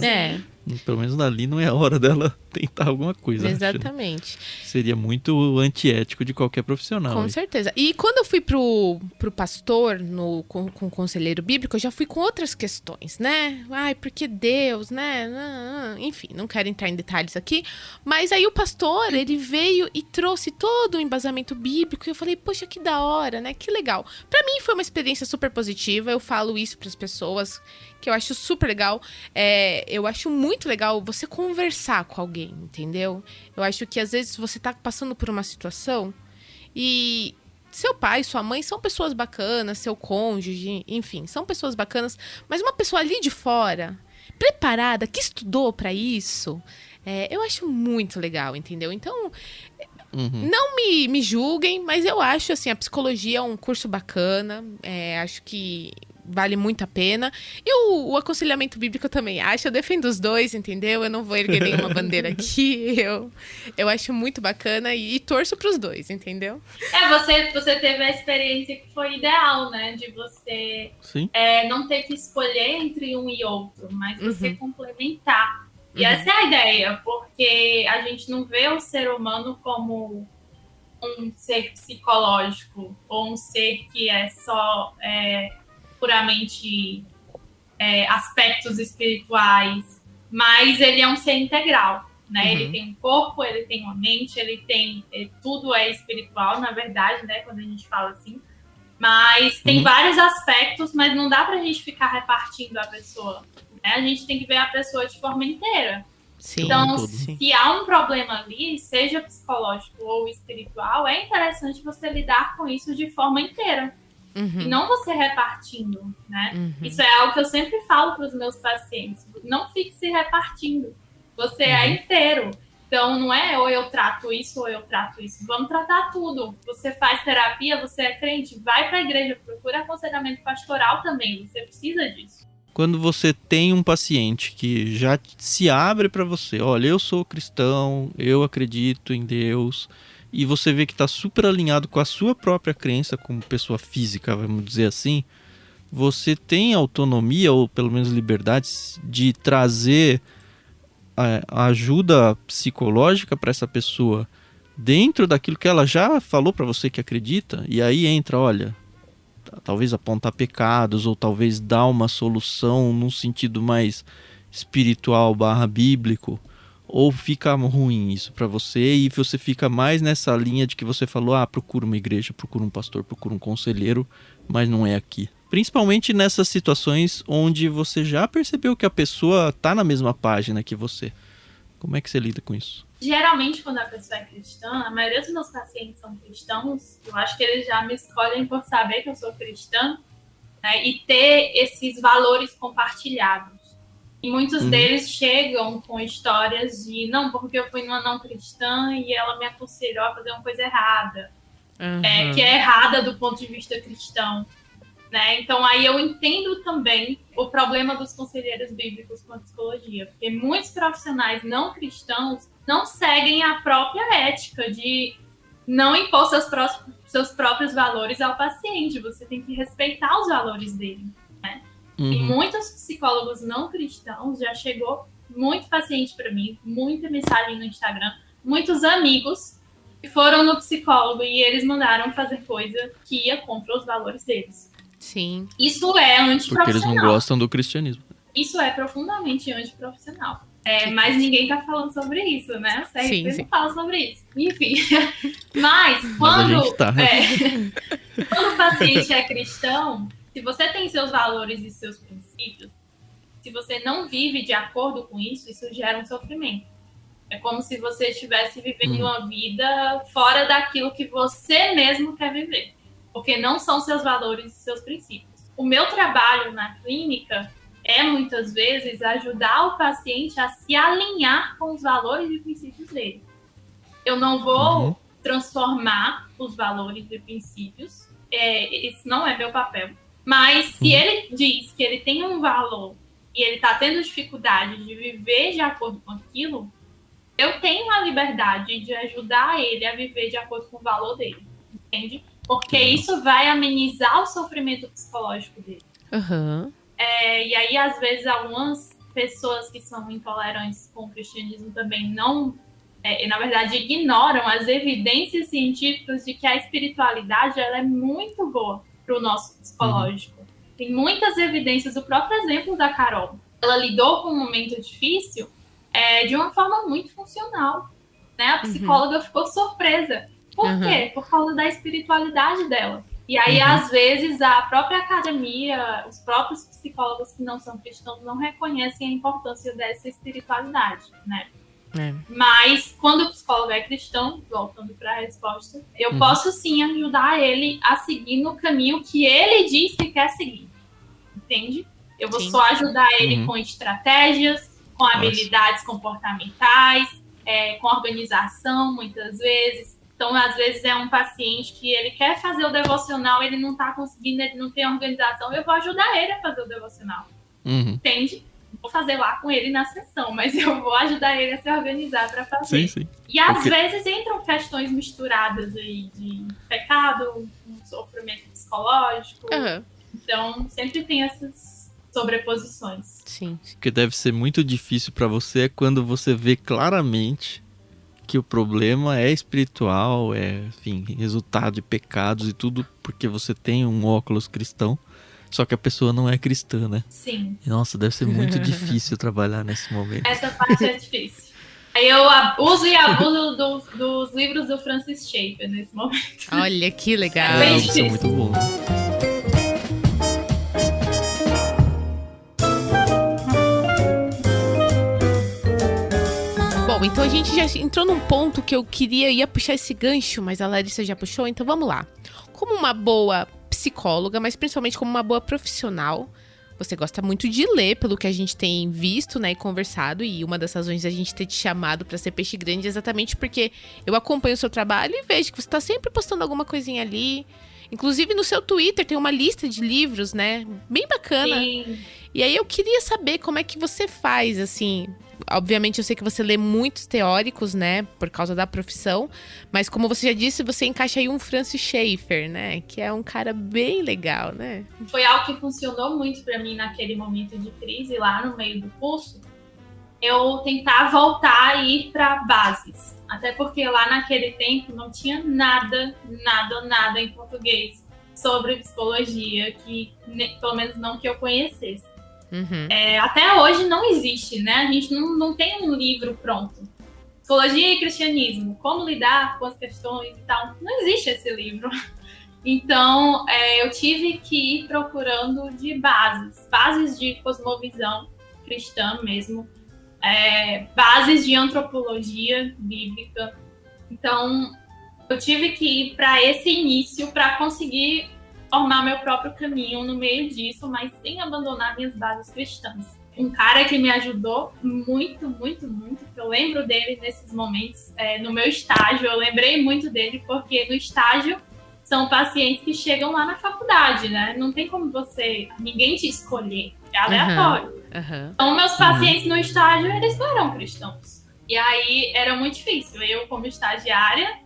Pelo menos ali não é a hora dela tentar alguma coisa. Exatamente. Seria muito antiético de qualquer profissional. Com certeza. E quando eu fui pro pastor, com o conselheiro bíblico, eu já fui com outras questões, né? Ai, porque Deus, né? Enfim, não quero entrar em detalhes aqui. Mas aí o pastor, ele veio e trouxe todo o embasamento bíblico. E eu falei, poxa, que da hora, né? Que legal. Pra mim foi uma experiência super positiva. Eu falo isso pras pessoas, que eu acho super legal. Eu acho muito legal você conversar com alguém, entendeu? Eu acho que às vezes você tá passando por uma situação e seu pai, sua mãe são pessoas bacanas, seu cônjuge, enfim, são pessoas bacanas, mas uma pessoa ali de fora, preparada, que estudou pra isso, eu acho muito legal, entendeu? Então, não me julguem, mas eu acho, assim, a psicologia é um curso bacana, acho que vale muito a pena. E o aconselhamento bíblico eu também acho. Eu defendo os dois, entendeu? Eu não vou erguer nenhuma bandeira aqui. Eu acho muito bacana e torço pros dois, entendeu? Você teve a experiência que foi ideal, né? De você não ter que escolher entre um e outro, mas você complementar. E essa é a ideia, porque a gente não vê o ser humano como um ser psicológico ou um ser que é só puramente aspectos espirituais, mas ele é um ser integral, né? Ele tem um corpo, ele tem uma mente, ele tem... tudo é espiritual, na verdade, né? Quando a gente fala assim. Mas tem vários aspectos, mas não dá pra gente ficar repartindo a pessoa, né? A gente tem que ver a pessoa de forma inteira. Sim, então, se há um problema ali, seja psicológico ou espiritual, é interessante você lidar com isso de forma inteira. E não você repartindo, né? Isso é algo que eu sempre falo para os meus pacientes. Não fique se repartindo. Você é inteiro. Então, não é ou eu trato isso ou eu trato isso. Vamos tratar tudo. Você faz terapia, você é crente, vai para a igreja, procura aconselhamento pastoral também. Você precisa disso. Quando você tem um paciente que já se abre para você, olha, eu sou cristão, eu acredito em Deus, e você vê que está super alinhado com a sua própria crença como pessoa física, vamos dizer assim, você tem autonomia, ou pelo menos liberdade, de trazer a ajuda psicológica para essa pessoa dentro daquilo que ela já falou para você que acredita, e aí entra, olha, talvez apontar pecados, ou talvez dar uma solução num sentido mais espiritual / bíblico, ou fica ruim isso pra você e você fica mais nessa linha de que você falou, procura uma igreja, procura um pastor, procura um conselheiro, mas não é aqui. Principalmente nessas situações onde você já percebeu que a pessoa tá na mesma página que você. Como é que você lida com isso? Geralmente, quando a pessoa é cristã, a maioria dos meus pacientes são cristãos, eu acho que eles já me escolhem por saber que eu sou cristã, né, e ter esses valores compartilhados. E muitos deles chegam com histórias de, não, porque eu fui numa não cristã e ela me aconselhou a fazer uma coisa errada. Que é errada do ponto de vista cristão. Né? Então, aí eu entendo também o problema dos conselheiros bíblicos com a psicologia. Porque muitos profissionais não cristãos não seguem a própria ética de não impor seus próprios valores ao paciente. Você tem que respeitar os valores dele. Né? E muitos psicólogos não cristãos, já chegou muito paciente para mim, muita mensagem no Instagram, muitos amigos que foram no psicólogo e eles mandaram fazer coisa que ia contra os valores deles. Sim. Isso é antiprofissional. Porque eles não gostam do cristianismo. Isso é profundamente antiprofissional. Mas ninguém tá falando sobre isso, né? O CRP não fala sobre isso. Enfim. Mas quando o paciente é cristão, se você tem seus valores e seus princípios, se você não vive de acordo com isso, isso gera um sofrimento. É como se você estivesse vivendo uma vida fora daquilo que você mesmo quer viver. Porque não são seus valores e seus princípios. O meu trabalho na clínica é, muitas vezes, ajudar o paciente a se alinhar com os valores e princípios dele. Eu não vou transformar os valores e princípios. Esse não é meu papel. Mas se ele diz que ele tem um valor e ele está tendo dificuldade de viver de acordo com aquilo, eu tenho a liberdade de ajudar ele a viver de acordo com o valor dele. Entende? Porque isso vai amenizar o sofrimento psicológico dele. Uhum. E aí, às vezes, algumas pessoas que são intolerantes com o cristianismo também não, na verdade, ignoram as evidências científicas de que a espiritualidade ela é muito boa para o nosso psicológico. Tem muitas evidências, o próprio exemplo da Carol. Ela lidou com um momento difícil de uma forma muito funcional. Né? A psicóloga ficou surpresa. Por quê? Por causa da espiritualidade dela. E aí, às vezes, a própria academia, os próprios psicólogos que não são cristãos não reconhecem a importância dessa espiritualidade, né? Mas, quando o psicólogo é cristão, voltando para a resposta, eu posso sim ajudar ele a seguir no caminho que ele diz que quer seguir. Entende? Eu vou só ajudar ele com estratégias, com habilidades comportamentais, com organização, muitas vezes. Então, às vezes, é um paciente que ele quer fazer o devocional, ele não está conseguindo, ele não tem organização, eu vou ajudar ele a fazer o devocional. Entende? Vou fazer lá com ele na sessão, mas eu vou ajudar ele a se organizar para fazer. Sim. E às vezes entram questões misturadas aí de pecado, um sofrimento psicológico. Então, sempre tem essas sobreposições. Sim. O que deve ser muito difícil para você é quando você vê claramente que o problema é espiritual, enfim, resultado de pecados e tudo, porque você tem um óculos cristão, só que a pessoa não é cristã, né? Sim. Nossa, deve ser muito difícil trabalhar nesse momento. Essa parte é difícil. Aí eu uso e abuso dos livros do Francis Schaeffer nesse momento. Olha, que legal. Isso é muito bom. Bom, então a gente já entrou num ponto que eu ia puxar esse gancho, mas a Larissa já puxou, então vamos lá. Como uma boa psicóloga, mas principalmente como uma boa profissional, você gosta muito de ler, pelo que a gente tem visto, né, e conversado, e uma das razões da gente ter te chamado para ser Peixe Grande é exatamente porque eu acompanho o seu trabalho e vejo que você tá sempre postando alguma coisinha ali. Inclusive no seu Twitter tem uma lista de livros, né, bem bacana. Sim. E aí eu queria saber como é que você faz, assim. Obviamente eu sei que você lê muitos teóricos, né, por causa da profissão, mas como você já disse, você encaixa aí um Francis Schaeffer, né, que é um cara bem legal, né? Foi algo que funcionou muito para mim naquele momento de crise lá no meio do curso. Eu tentar voltar e ir para bases, até porque lá naquele tempo não tinha nada em português sobre psicologia, que pelo menos não que eu conhecesse. Até hoje não existe, né? A gente não tem um livro pronto. Psicologia e cristianismo, como lidar com as questões e tal. Não existe esse livro. Então, eu tive que ir procurando de bases de cosmovisão cristã mesmo, bases de antropologia bíblica. Então, eu tive que ir para esse início para conseguir formar meu próprio caminho no meio disso, mas sem abandonar minhas bases cristãs. Um cara que me ajudou muito, que eu lembro dele nesses momentos, no meu estágio, eu lembrei muito dele, porque no estágio são pacientes que chegam lá na faculdade, né? Não tem como ninguém te escolher, é aleatório. Então, meus pacientes no estágio, eles não eram cristãos. E aí, era muito difícil. Eu, como estagiária,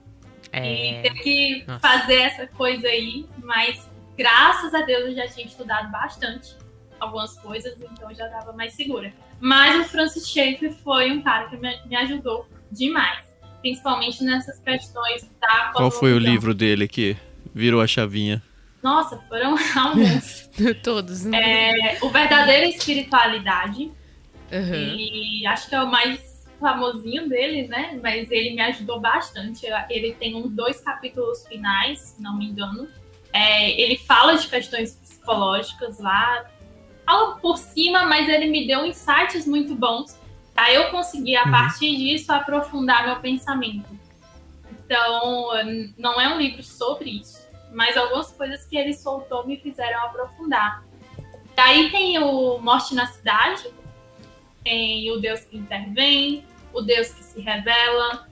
e ter que fazer essa coisa aí, mas graças a Deus eu já tinha estudado bastante algumas coisas, então já estava mais segura. Mas o Francis Schaeffer foi um cara que me ajudou demais, principalmente nessas questões da cosmovisão. Qual foi o livro dele que virou a chavinha? Nossa, foram alguns. Todos. O Verdadeira Espiritualidade. E acho que é o mais famosinho dele, né? Mas ele me ajudou bastante. Ele tem uns 2 capítulos finais, se não me engano. Ele fala de questões psicológicas lá, fala por cima, mas ele me deu insights muito bons. Aí eu consegui, a partir disso, aprofundar meu pensamento. Então, não é um livro sobre isso, mas algumas coisas que ele soltou me fizeram aprofundar. Daí tem o Morte na Cidade, tem o Deus que Intervém, o Deus que se Revela.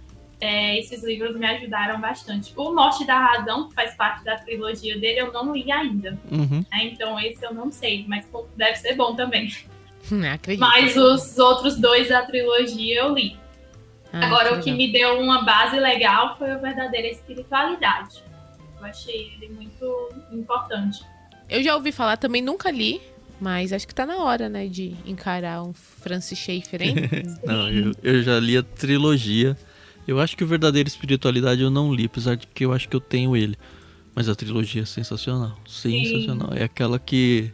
Esses livros me ajudaram bastante. O Morte da Razão, que faz parte da trilogia dele, eu não li ainda. Então esse eu não sei, mas deve ser bom também. Acredito. Mas os outros 2 da trilogia eu li. Agora, o que me deu uma base legal foi a Verdadeira Espiritualidade. Eu achei ele muito importante. Eu já ouvi falar, também nunca li, Mas acho que tá na hora, né, de encarar um Francis Schaeffer, hein? Não, eu já li a trilogia. Eu acho que o Verdadeira Espiritualidade eu não li, apesar de que eu acho que eu tenho ele. Mas a trilogia é sensacional. Sensacional. É aquela que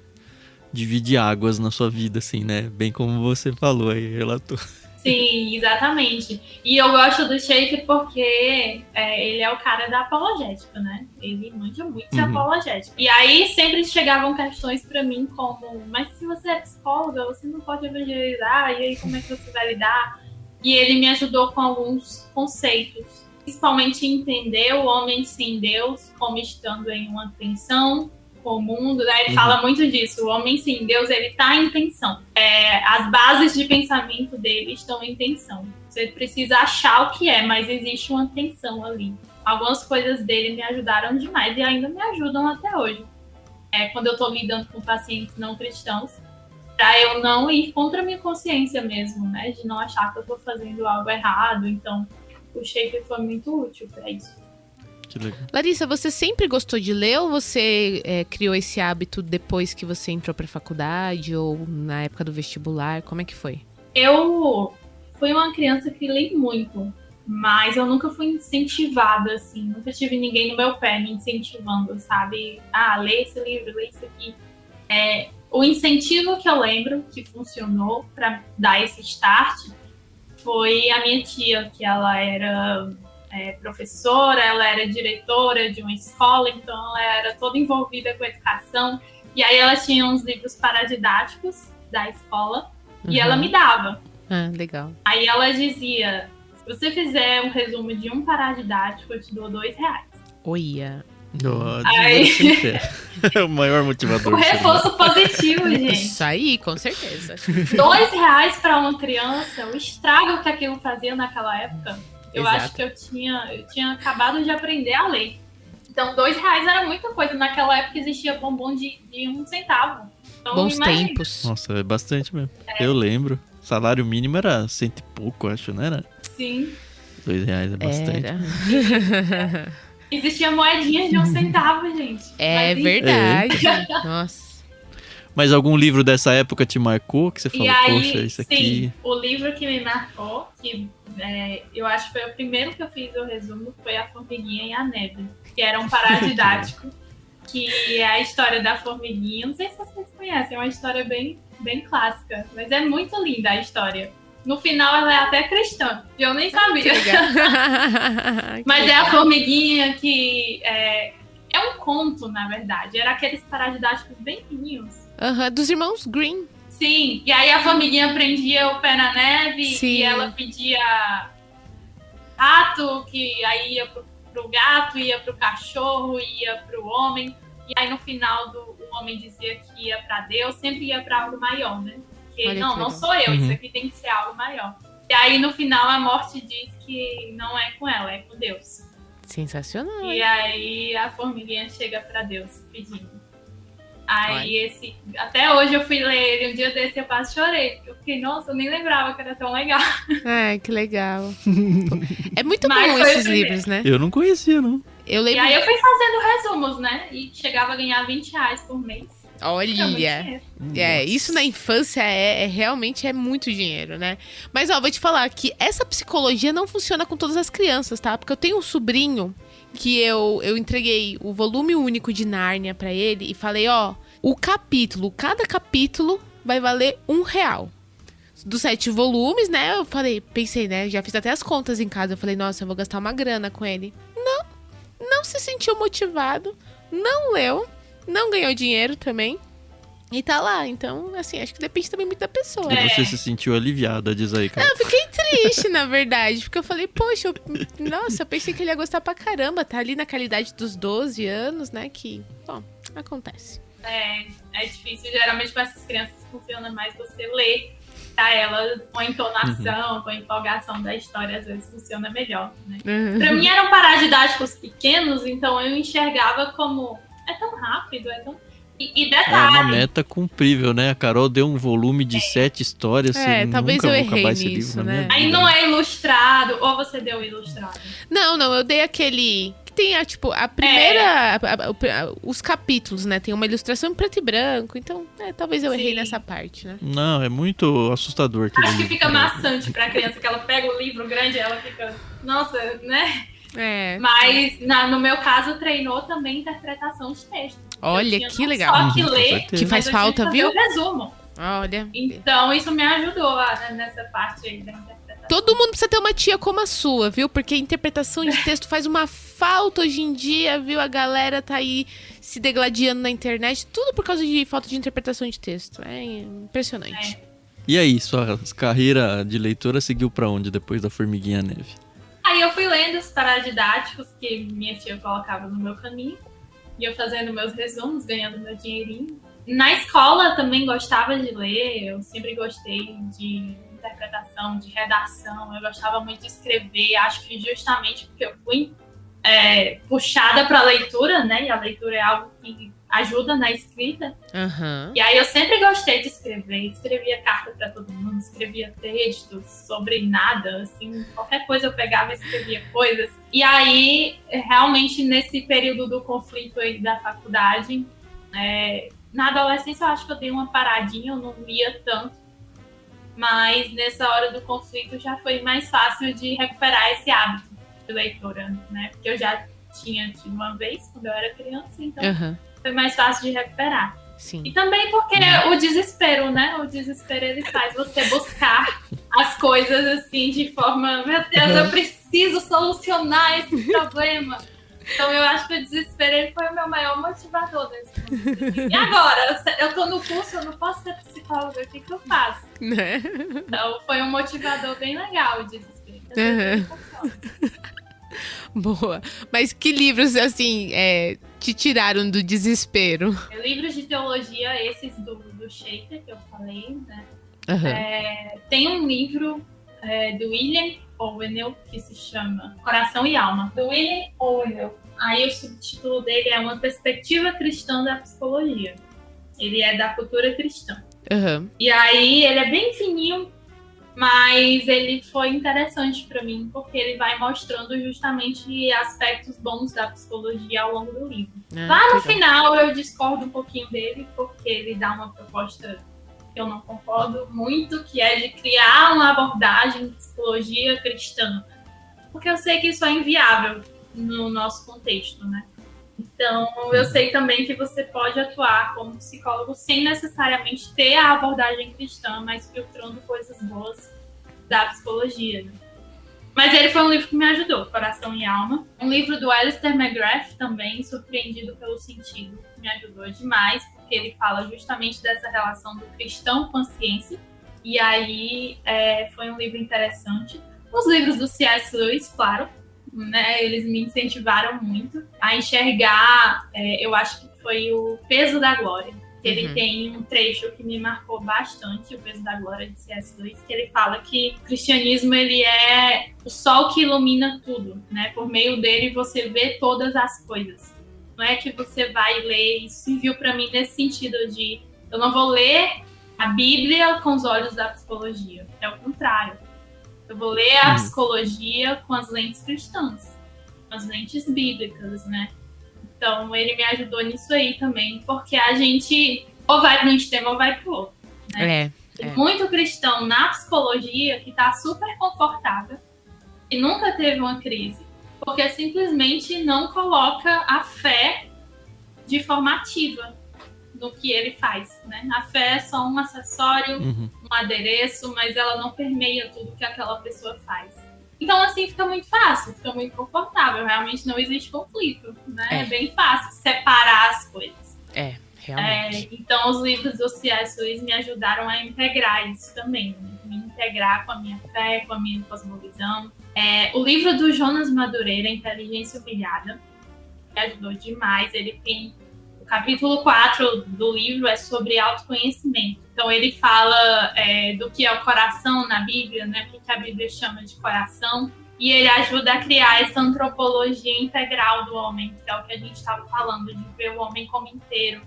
divide águas na sua vida, assim, né? Bem como você falou aí, relatou. Sim, exatamente. E eu gosto do Schaeffer porque ele é o cara da apologética, né? Ele manja muito de apologética. E aí sempre chegavam questões pra mim como, mas se você é psicóloga, você não pode evangelizar, e aí como é que você vai lidar? E ele me ajudou com alguns conceitos, principalmente entender o homem sem Deus como estando em uma tensão com o mundo, né? Ele fala muito disso. O homem sem Deus, ele tá em tensão. As bases de pensamento dele estão em tensão. Você precisa achar o que é, mas existe uma tensão ali. Algumas coisas dele me ajudaram demais e ainda me ajudam até hoje. Quando eu tô lidando com pacientes não cristãos, para eu não ir contra a minha consciência mesmo, né? De não achar que eu tô fazendo algo errado. Então, o Schaeffer foi muito útil para isso. Larissa, você sempre gostou de ler ou você criou esse hábito depois que você entrou pra faculdade ou na época do vestibular? Como é que foi? Eu fui uma criança que li muito, mas eu nunca fui incentivada, assim. Nunca tive ninguém no meu pé me incentivando, sabe? Lê esse livro, lê isso aqui. O incentivo que eu lembro que funcionou para dar esse start foi a minha tia, que ela era professora, ela era diretora de uma escola, então ela era toda envolvida com a educação. E aí ela tinha uns livros paradidáticos da escola e ela me dava. Legal. Aí ela dizia, se você fizer um resumo de um paradidático, eu te dou R$2. Olha. É o maior motivador. O reforço positivo, gente. Isso aí, com certeza. R$2 para uma criança, o estrago que aquilo fazia naquela época. Eu Exato. acho que eu tinha acabado de aprender a ler. Então, R$2 era muita coisa. Naquela época existia bombom de 1 centavo. Então, Bons imagina. tempos. Nossa, é bastante mesmo. Eu lembro. Salário mínimo era 100 e pouco, acho, não era? Sim. R$2 é bastante. Era. Existia moedinhas de 1 centavo, gente. É Mas, verdade. Nossa. Mas algum livro dessa época te marcou? Que você falou, E aí, poxa, isso sim, aqui... o livro que me marcou, que eu acho que foi o primeiro que eu fiz o resumo, foi A Formiguinha e a Neve, que era um paradidático, que é a história da formiguinha. Não sei se vocês conhecem, é uma história bem, bem clássica, mas é muito linda a história. No final ela é até cristã, e eu nem sabia. Mas é a formiguinha que é um conto, na verdade. Era aqueles paradidáticos bem fininhos. Dos irmãos Green. Sim, e aí a formiguinha prendia o pé na neve. Sim. E ela pedia rato, que aí ia pro gato, ia pro cachorro, ia pro homem. E aí no final o homem dizia que ia pra Deus, sempre ia pra algo maior, né? Porque não sou eu, isso aqui tem que ser algo maior. E aí no final a morte diz que não é com ela, é com Deus. Sensacional. E aí a formiguinha chega pra Deus pedindo. Aí até hoje eu fui ler ele, um dia desse eu quase chorei, porque eu fiquei, nossa, eu nem lembrava que era tão legal. Que legal. É muito bom esses livros, né? Eu não conhecia, não. Eu lembro... E aí eu fui fazendo resumos, né? E chegava a ganhar R$20 por mês. Olha, isso na infância realmente é muito dinheiro, né? Mas vou te falar que essa psicologia não funciona com todas as crianças, tá? Porque eu tenho um sobrinho que eu entreguei o volume único de Nárnia pra ele e falei, cada capítulo vai valer R$1. Dos 7 volumes, né? Eu pensei, né? Já fiz até as contas em casa. Eu falei, nossa, eu vou gastar uma grana com ele. Não se sentiu motivado, não leu. Não ganhou dinheiro também. E tá lá. Então, assim, acho que depende também muito da pessoa. E você se sentiu aliviada, diz aí, cara. Eu fiquei triste, na verdade. Porque eu falei, poxa, eu pensei que ele ia gostar pra caramba. Tá ali na qualidade dos 12 anos, né? Que, bom, acontece. É difícil. Geralmente, com essas crianças, funciona mais você ler pra elas com a entonação, com a empolgação da história. Às vezes, funciona melhor, né? Pra mim, eram paradidáticos pequenos, então eu enxergava como... É tão rápido, é tão... E detalhe... É uma meta cumprível, né? A Carol deu um volume de 7 histórias. Talvez nunca eu vou errei acabar esse nisso, livro, né? Aí não é ilustrado, ou você deu ilustrado? Não, eu dei aquele que tem a primeira... os capítulos, né? Tem uma ilustração em preto e branco. Então, talvez eu errei nessa parte, né? Não, é muito assustador. Acho que fica maçante pra criança, que ela pega o livro grande e ela fica... Nossa, né? Mas, no meu caso, treinou também interpretação de texto. Olha, que legal. Só que ler, que faz falta, viu? O resumo. Olha. Então, isso me ajudou nessa parte aí da interpretação. Todo mundo precisa ter uma tia como a sua, viu? Porque interpretação de texto faz uma falta hoje em dia, viu? A galera tá aí se degladiando na internet, tudo por causa de falta de interpretação de texto. É impressionante. E aí, sua carreira de leitora seguiu pra onde depois da Formiguinha Neve? Aí eu fui lendo os paradidáticos que minha tia colocava no meu caminho. E eu fazendo meus resumos, ganhando meu dinheirinho. Na escola também gostava de ler, eu sempre gostei de interpretação, de redação, eu gostava muito de escrever, acho que justamente porque eu fui puxada para a leitura, né? E a leitura é algo que ajuda na escrita. Uhum. E aí eu sempre gostei de escrever, escrevia carta para todo mundo, escrevia textos sobre nada, assim, qualquer coisa eu pegava e escrevia coisas. E aí, realmente, nesse período do conflito aí da faculdade, na adolescência eu acho que eu dei uma paradinha, eu não lia tanto, mas nessa hora do conflito já foi mais fácil de recuperar esse hábito de leitura, né? Porque eu já tinha tido uma vez, quando eu era criança, então foi mais fácil de recuperar. Sim. E também porque o desespero, né? O desespero, ele faz você buscar as coisas assim de forma... Meu Deus, eu preciso solucionar esse problema. Então eu acho que o desespero ele foi o meu maior motivador nesse momento. E agora? Eu tô no curso, eu não posso ser psicóloga, o que eu faço? Né? Então foi um motivador bem legal o desespero. Boa. Mas que livros, assim, te tiraram do desespero? Livros de teologia, esses do Schaeffer, que eu falei, né? Tem um livro do William Owenel, que se chama Coração e Alma. Do William Owenel. Aí o subtítulo dele é Uma Perspectiva Cristã da Psicologia. Ele é da cultura cristã. E aí ele é bem fininho, mas ele foi interessante para mim, porque ele vai mostrando justamente aspectos bons da psicologia ao longo do livro. Lá no final eu discordo um pouquinho dele, porque ele dá uma proposta que eu não concordo muito, que é de criar uma abordagem de psicologia cristã. Porque eu sei que isso é inviável no nosso contexto, né? Então, eu sei também que você pode atuar como psicólogo sem necessariamente ter a abordagem cristã, mas filtrando coisas boas da psicologia, né? Mas ele foi um livro que me ajudou, Coração e Alma. Um livro do Alistair McGrath também, Surpreendido pelo Sentido, me ajudou demais, porque ele fala justamente dessa relação do cristão com a ciência. E aí foi um livro interessante. Os livros do C.S. Lewis, claro, né, eles me incentivaram muito a enxergar, eu acho que foi o Peso da Glória. Ele tem um trecho que me marcou bastante, o Peso da Glória de C.S. Lewis, que ele fala que o cristianismo ele é o sol que ilumina tudo, né? Por meio dele você vê todas as coisas. Não é que você vai ler, isso serviu para mim nesse sentido de eu não vou ler a Bíblia com os olhos da psicologia, é o contrário. Eu vou ler a psicologia com as lentes cristãs, com as lentes bíblicas, né? Então, ele me ajudou nisso aí também, porque a gente ou vai para um extremo ou vai para o outro, né? Tem muito cristão na psicologia que está super confortável e nunca teve uma crise, porque simplesmente não coloca a fé de forma ativa no que ele faz, né? A fé é só um acessório, um adereço, mas ela não permeia tudo que aquela pessoa faz. Então, assim, fica muito fácil, fica muito confortável. Realmente não existe conflito, né? É bem fácil separar as coisas. Realmente. Então, os livros do C.S. Lewis me ajudaram a integrar isso também. Né? Me integrar com a minha fé, com a minha cosmovisão. O livro do Jonas Madureira, Inteligência Humilhada, me ajudou demais. Ele tem... O capítulo 4 do livro é sobre autoconhecimento. Então, ele fala do que é o coração na Bíblia, né? O que a Bíblia chama de coração. E ele ajuda a criar essa antropologia integral do homem, que é o que a gente estava falando, de ver o homem como inteiro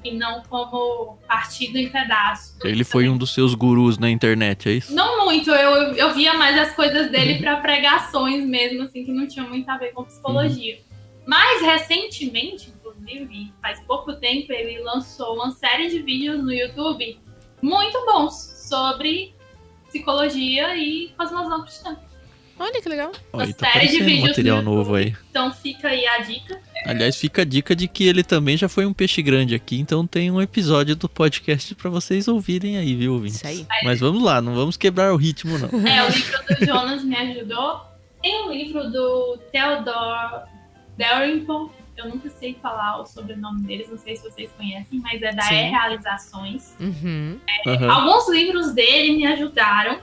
e não como partido em pedaços. Ele foi um dos seus gurus na internet, é isso? Não muito, eu via mais as coisas dele para pregações mesmo, assim, que não tinham muito a ver com psicologia. Mas recentemente, inclusive, faz pouco tempo, ele lançou uma série de vídeos no YouTube muito bons sobre psicologia e cosmovisão cristã. Olha que legal. Olha, Uma tá série de aparecendo vídeos material no YouTube. novo aí. Então fica aí a dica. Aliás, fica a dica de que ele também já foi um peixe grande aqui, então tem um episódio do podcast pra vocês ouvirem aí, viu, ouvintes? Isso aí. Mas vamos lá, não vamos quebrar o ritmo, não. O livro do Jonas me ajudou. Tem um livro do Theodore Dalrymple. Eu nunca sei falar o sobrenome deles, não sei se vocês conhecem, mas é da Sim. Realizações. Uhum. Aham. Alguns livros dele me ajudaram,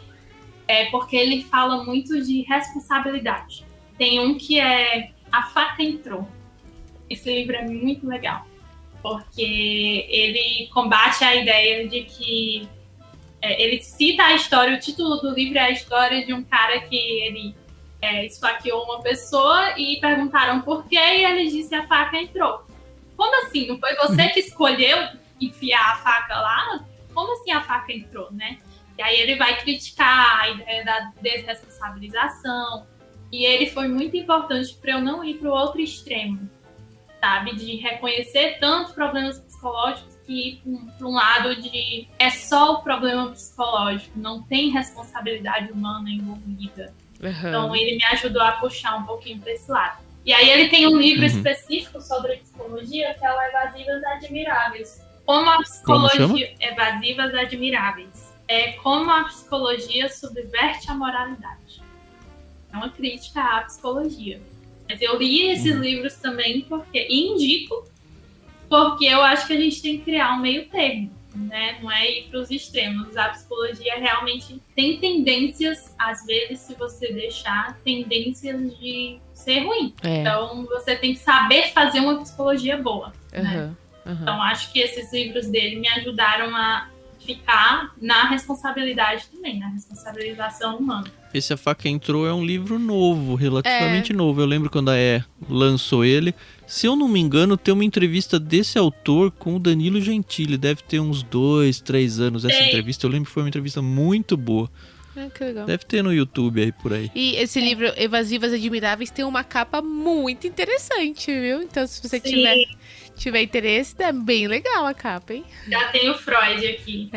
porque ele fala muito de responsabilidade. Tem um que é A Faca Entrou. Esse livro é muito legal, porque ele combate a ideia de que ele cita a história, o título do livro é a história de um cara que ele esfaqueou uma pessoa e perguntaram por quê, e ele disse a faca entrou. Como assim? Não foi você que escolheu enfiar a faca lá? Como assim a faca entrou, né? E aí ele vai criticar a ideia da desresponsabilização, e ele foi muito importante para eu não ir para o outro extremo, sabe? De reconhecer tantos problemas psicológicos que ir para um lado de é só o problema psicológico, não tem responsabilidade humana envolvida. Então ele me ajudou a puxar um pouquinho para esse lado. E aí ele tem um livro específico sobre psicologia, que é o Evasivas Admiráveis. Como a psicologia... Evasivas Admiráveis. É como a psicologia subverte a moralidade. É uma crítica à psicologia. Mas eu li esses livros também e indico, porque eu acho que a gente tem que criar um meio termo, né? Não é ir para os extremos. A psicologia realmente tem tendências, às vezes, se você deixar, tendências de ser ruim. Então, você tem que saber fazer uma psicologia boa, né? Então, acho que esses livros dele me ajudaram a ficar na responsabilidade também, na responsabilização humana. Esse A Faca Entrou é um livro novo, relativamente novo. Eu lembro quando a lançou ele. Se eu não me engano, tem uma entrevista desse autor com o Danilo Gentili. Deve ter uns 2, 3 anos essa entrevista. Eu lembro que foi uma entrevista muito boa. Que legal. Deve ter no YouTube aí, por aí. E esse livro, Evasivas Admiráveis, tem uma capa muito interessante, viu? Então, se você tiver interesse, é bem legal a capa, hein? Já tem o Freud aqui.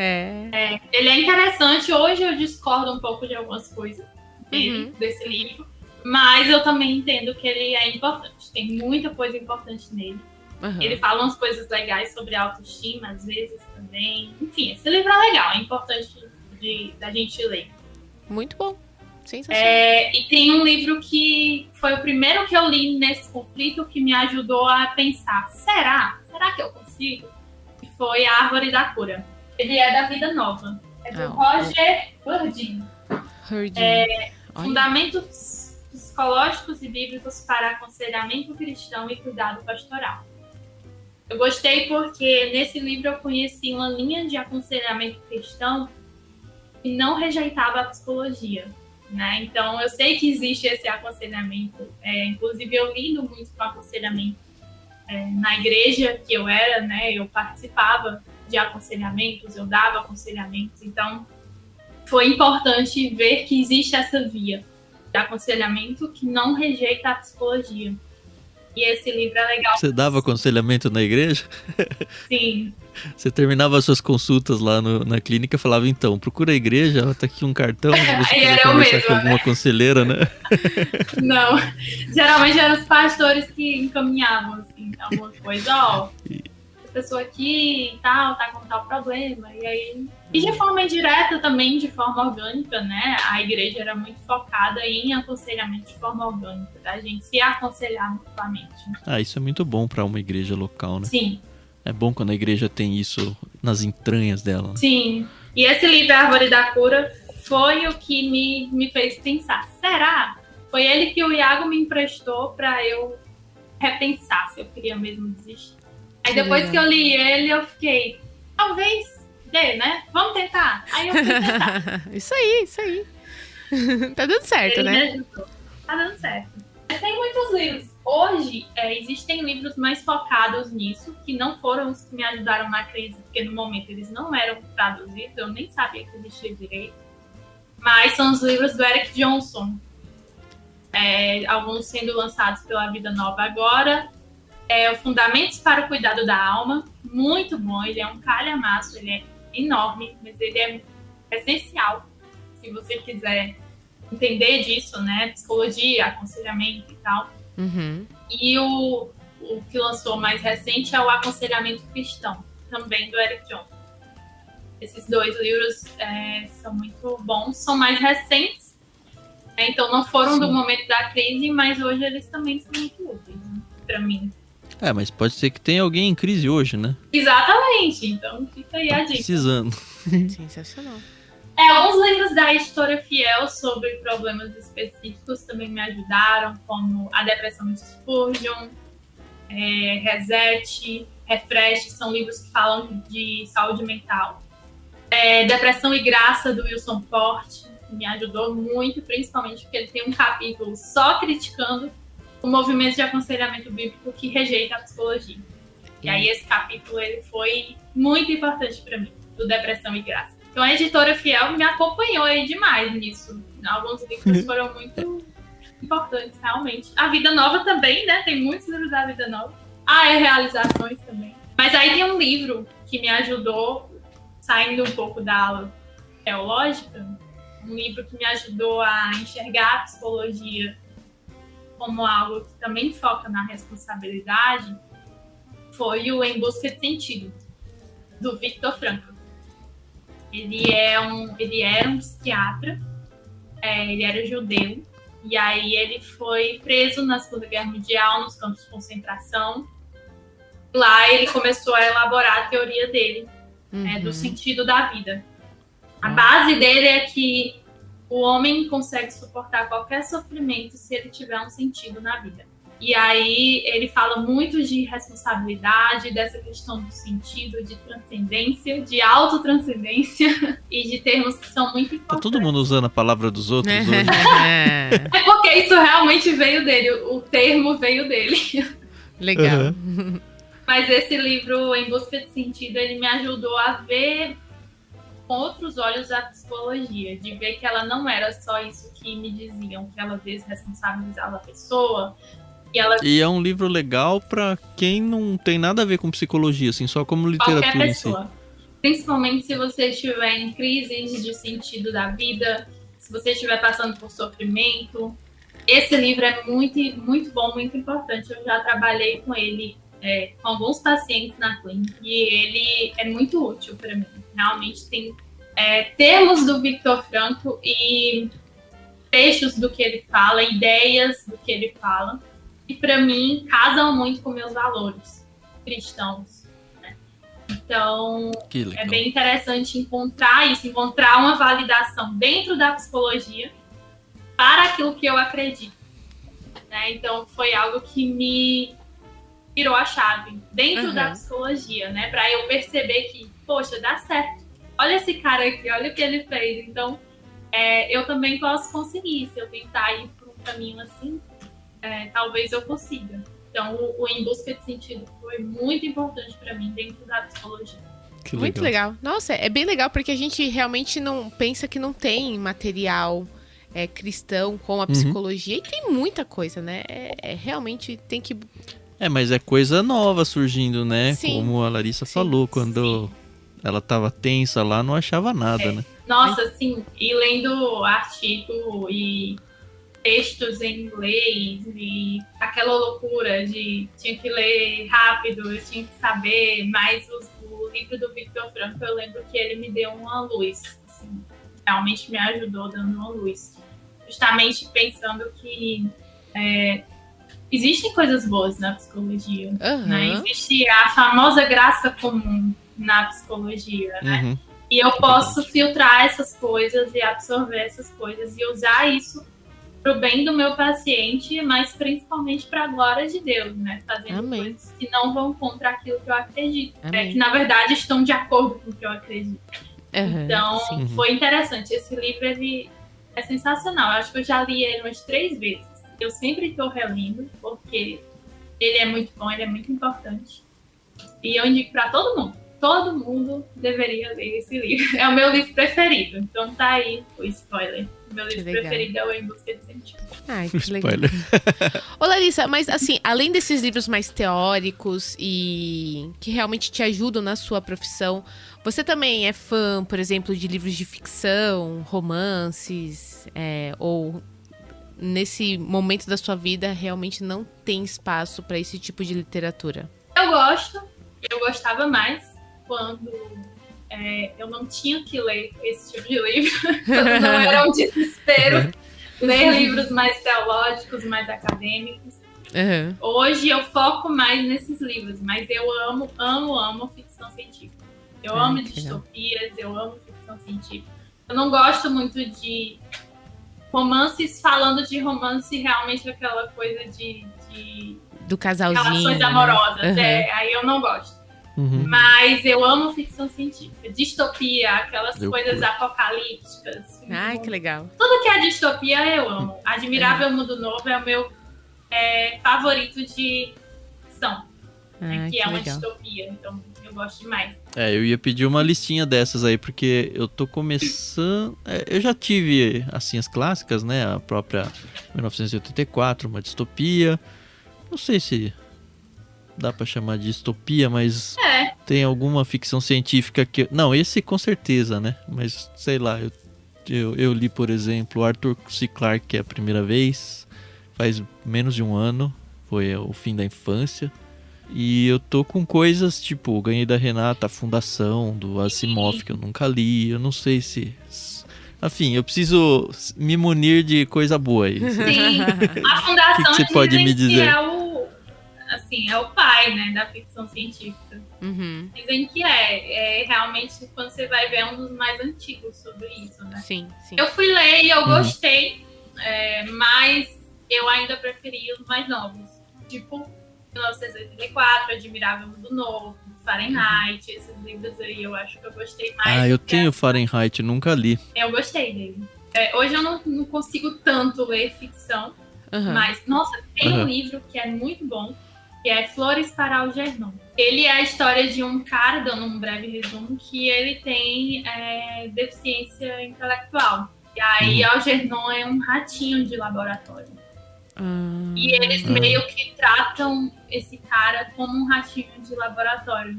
Ele é interessante. Hoje eu discordo um pouco de algumas coisas desse livro. Mas eu também entendo que ele é importante. Tem muita coisa importante nele. Ele fala umas coisas legais sobre autoestima, às vezes, também. Enfim, esse livro é legal. É importante da gente ler. Muito bom. Sensacional. E tem um livro que foi o primeiro que eu li nesse conflito que me ajudou a pensar, será que eu consigo? Que foi A Árvore da Cura. Ele é da Vida Nova. É do Roger Hurdin. Fundamentos psicológicos e bíblicos para aconselhamento cristão e cuidado pastoral. Eu gostei porque nesse livro eu conheci uma linha de aconselhamento cristão que não rejeitava a psicologia, né? Então, eu sei que existe esse aconselhamento. Inclusive, eu lido muito com aconselhamento. Na igreja que eu era, né? Eu participava de aconselhamentos, eu dava aconselhamentos. Então, foi importante ver que existe essa via de aconselhamento que não rejeita a psicologia. E esse livro é legal. Você dava aconselhamento na igreja? Sim. Você terminava as suas consultas lá na clínica e falava, então, procura a igreja, ó, tá aqui um cartão, se você quiser conversar com alguma conselheira, né? Não, geralmente eram os pastores que encaminhavam, assim, alguma coisa, ó, a pessoa aqui e tal, tá com tal problema, e aí... E de forma indireta também, de forma orgânica, né? A igreja era muito focada em aconselhamento de forma orgânica, da gente se aconselhar mutuamente. Isso é muito bom pra uma igreja local, né? Sim. É bom quando a igreja tem isso nas entranhas dela. Né? Sim. E esse livro, A Árvore da Cura, foi o que me fez pensar. Será? Foi ele que o Iago me emprestou pra eu repensar se eu queria mesmo desistir. Aí depois que eu li ele, eu fiquei, talvez dê, né? Vamos tentar. Aí eu fui tentar. Isso aí. Tá dando certo, ele né? me ajudou. Tá dando certo. Mas tem muitos livros. Hoje, existem livros mais focados nisso, que não foram os que me ajudaram na crise, porque no momento eles não eram traduzidos, eu nem sabia que existia direito. Mas são os livros do Eric Johnson. alguns sendo lançados pela Vida Nova agora. O Fundamentos para o Cuidado da Alma, muito bom, ele é um calhamaço, ele é enorme, mas ele é essencial, se você quiser entender disso, né, psicologia, aconselhamento e tal. Uhum. E o que lançou mais recente é o Aconselhamento Cristão, também do Eric Johnson. Esses 2 livros são muito bons, são mais recentes, né, então não foram do momento da crise, mas hoje eles também são muito úteis, né, para mim. Mas pode ser que tenha alguém em crise hoje, né? Exatamente, então fica aí a dica. Precisando. Sensacional. Alguns livros da editora Fiel sobre problemas específicos também me ajudaram, como A Depressão de Spurgeon, Reset, Refresh, são livros que falam de saúde mental. Depressão e Graça, do Wilson Porte, me ajudou muito, principalmente porque ele tem um capítulo só criticando o movimento de aconselhamento bíblico que rejeita a psicologia. E aí esse capítulo ele foi muito importante para mim, do Depressão e Graça. Então a editora Fiel me acompanhou aí demais nisso. Alguns livros foram muito importantes, realmente. A Vida Nova também, né? Tem muitos livros da Vida Nova. Realizações também. Mas aí tem um livro que me ajudou, saindo um pouco da aula teológica, um livro que me ajudou a enxergar a psicologia como algo que também foca na responsabilidade, foi o Em Busca de Sentido, do Viktor Frankl. Ele era um psiquiatra, ele era judeu, e aí ele foi preso na Segunda Guerra Mundial, nos campos de concentração. Lá ele começou a elaborar a teoria dele, do sentido da vida. A base dele é que o homem consegue suportar qualquer sofrimento se ele tiver um sentido na vida. E aí ele fala muito de responsabilidade, dessa questão do sentido, de transcendência, de autotranscendência e de termos que são muito importantes. Tá todo mundo usando a palavra dos outros hoje. É porque isso realmente veio dele, o termo veio dele. Legal. Mas esse livro, Em Busca de Sentido, ele me ajudou a ver com outros olhos a psicologia, de ver que ela não era só isso que me diziam, que ela desresponsabilizava a pessoa. E é um livro legal pra quem não tem nada a ver com psicologia, assim, só como literatura qualquer em si. pessoa. Principalmente se você estiver em crises de sentido da vida, se você estiver passando por sofrimento. Esse livro é muito, muito bom, muito importante. Eu já trabalhei com ele, com alguns pacientes na clínica, e ele é muito útil para mim. Realmente tem termos do Viktor Frankl e trechos do que ele fala, ideias do que ele fala, e para mim casam muito com meus valores cristãos, né? Então é bem interessante encontrar uma validação dentro da psicologia para aquilo que eu acredito, né? Então foi algo que me virou a chave dentro da psicologia, né? Para eu perceber que, poxa, dá certo. Olha esse cara aqui, olha o que ele fez. Então, eu também posso conseguir. Se eu tentar ir por um caminho assim, talvez eu consiga. Então, o Em Busca de Sentido foi muito importante para mim dentro da psicologia. Muito legal. Nossa, é bem legal porque a gente realmente não pensa que não tem material cristão com a psicologia. E tem muita coisa, né? Realmente tem que... mas é coisa nova surgindo, né? Sim. Como a Larissa falou, quando ela tava tensa lá, não achava nada, né? Nossa, sim. E lendo artigo e textos em inglês e aquela loucura de tinha que ler rápido, eu tinha que saber, mas o livro do Viktor Frankl, eu lembro que ele me deu uma luz, assim, realmente me ajudou dando uma luz. Justamente pensando que existem coisas boas na psicologia, né? Existe a famosa graça comum na psicologia, né? E eu posso filtrar essas coisas e absorver essas coisas e usar isso para o bem do meu paciente, mas principalmente para a glória de Deus, né? Fazendo coisas que não vão contra aquilo que eu acredito, que na verdade estão de acordo com o que eu acredito. Então, foi interessante. Esse livro ele é sensacional. Eu acho que eu já li ele umas 3 vezes. Eu sempre estou relendo, porque ele é muito bom, ele é muito importante. E eu indico para todo mundo. Todo mundo deveria ler esse livro. É o meu livro preferido. Então tá aí o spoiler. Meu Que livro legal. preferido é o Em Busca de Sentido. Ai, que legal. Spoiler. Ô, Larissa, mas assim, além desses livros mais teóricos e que realmente te ajudam na sua profissão, você também é fã, por exemplo, de livros de ficção, romances, ou nesse momento da sua vida realmente não tem espaço para esse tipo de literatura? Eu gostava mais quando eu não tinha que ler esse tipo de livro, quando não era um desespero ler livros mais teológicos, mais acadêmicos. Uhum. Hoje eu foco mais nesses livros, mas eu amo ficção científica. Eu amo que legal. distopias, eu amo ficção científica. Eu não gosto muito de romances falando de romance realmente aquela coisa de Do casalzinho. relações né? amorosas. Uhum. Aí eu não gosto. Uhum. Mas eu amo ficção científica. Distopia, aquelas Eu coisas curto. apocalípticas. Ai, que legal. Tudo que é distopia eu amo. Admirável Mundo Novo é o meu favorito de ficção, Ai, que que é uma legal. distopia. Então eu gosto demais. Eu ia pedir uma listinha dessas aí, porque eu tô começando... eu já tive, assim, as clássicas, né? A própria 1984, uma distopia. Não sei se dá pra chamar de distopia, mas tem alguma ficção científica que... Não, esse com certeza, né? Mas, sei lá, eu li, por exemplo, Arthur C. Clarke a primeira vez, faz menos de um ano. Foi o fim da infância. E eu tô com coisas tipo, ganhei da Renata, a Fundação, do Asimov, que eu nunca li. Eu não sei se... Enfim, eu preciso me munir de coisa boa aí. Sim, a Fundação O que você pode dizem me dizer? que é o pai, né, da ficção científica. Uhum. Dizem que realmente, quando você vai ver, é um dos mais antigos sobre isso, né? Sim, sim. Eu fui ler e eu gostei, mas eu ainda preferi os mais novos. Tipo, 1984, Admirável Mundo Novo, Fahrenheit, esses livros aí eu acho que eu gostei mais. Eu tenho Fahrenheit, nunca li. Eu gostei dele. Hoje eu não consigo tanto ler ficção, Uhum. mas, nossa, tem um livro que é muito bom, que é Flores para Algernon. Ele é a história de um cara, dando um breve resumo, que ele tem deficiência intelectual. E aí Algernon é um ratinho de laboratório. E eles meio que tratam esse cara como um ratinho de laboratório,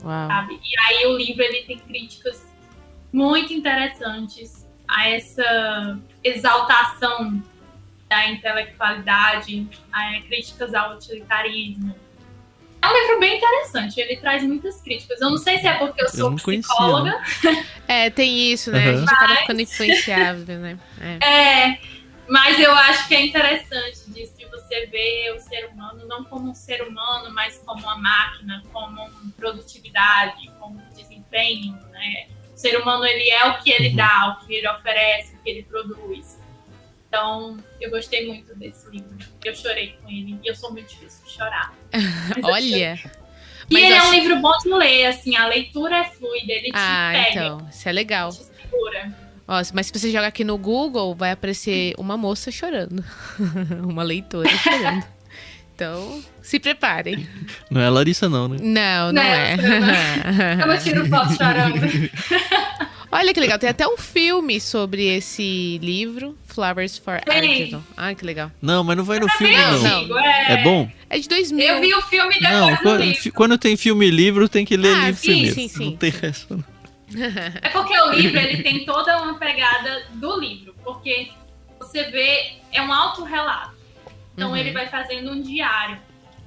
Uau. sabe? E aí o livro ele tem críticas muito interessantes a essa exaltação da intelectualidade, críticas ao utilitarismo. É um livro bem interessante, ele traz muitas críticas. Eu não sei se é porque eu sou não conhecia, psicóloga. Tem isso, né? A gente acaba ficando influenciável, né? Mas eu acho que é interessante disso, de você ver o ser humano não como um ser humano, mas como uma máquina, como produtividade, como desempenho, né? O ser humano, ele é o que ele dá, o que ele oferece, o que ele produz. Então, eu gostei muito desse livro. Eu chorei com ele. E eu sou muito difícil de chorar. Olha! E Mas ele é acho- um livro bom de ler, assim. A leitura é fluida, ele te pega, então, isso é legal. te segura. Ó, mas se você jogar aqui no Google, vai aparecer uma moça chorando. Uma leitora chorando. Então, se preparem. Não é a Larissa não, né? Não é. Eu não tiro foto chorando. Olha que legal, tem até um filme sobre esse livro, Flowers for Algernon. Ai, que legal. Não, mas não vai no filme, Bem não. antigo, É bom? É de 2000. Eu vi o filme Não, depois do livro. quando tem filme e livro, tem que ler Ah, livro sim, primeiro. sim, sim. Não tem resto, não. É porque o livro, ele tem toda uma pegada do livro. Porque você vê, é um autorrelato. Então ele vai fazendo um diário.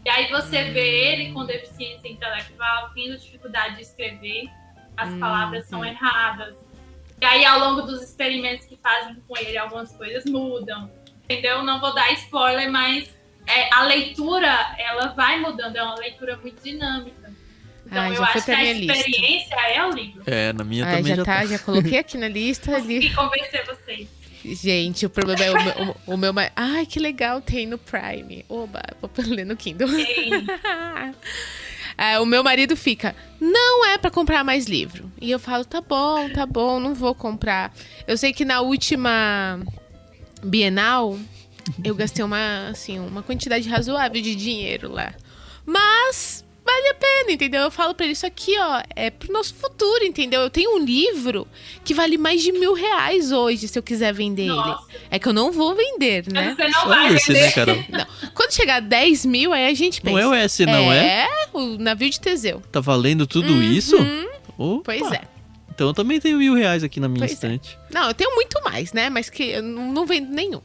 E aí você vê ele com deficiência intelectual, tendo dificuldade de escrever. As palavras são erradas. E aí, ao longo dos experimentos que fazem com ele, algumas coisas mudam. Entendeu? Não vou dar spoiler, mas a leitura, ela vai mudando. É uma leitura muito dinâmica. Então, eu já foi acho que pra a minha lista. experiência é o livro. Na minha também já já tá. já coloquei aqui na lista ali. Consegui convencer vocês. Gente, o problema é o meu... Ai, que legal, tem no Prime. Oba, vou ler no Kindle. Ei, O meu marido fica, não é pra comprar mais livro. E eu falo, tá bom, não vou comprar. Eu sei que na última Bienal, eu gastei uma quantidade razoável de dinheiro lá. Mas vale a pena, entendeu? Eu falo pra ele, isso aqui, ó, é pro nosso futuro, entendeu? Eu tenho um livro que vale mais de R$1.000 hoje, se eu quiser vender Nossa. ele. É que eu não vou vender, né? Você não Só vai esse, vender. né, Carol? Não. Quando chegar a 10 mil, aí a gente pensa. Não é o S, não é? É, o navio de Teseu. Tá valendo tudo isso? Opa. Pois é. Então eu também tenho R$1.000 aqui na minha Pois é. estante. Não, eu tenho muito mais, né? Mas que eu não vendo nenhum.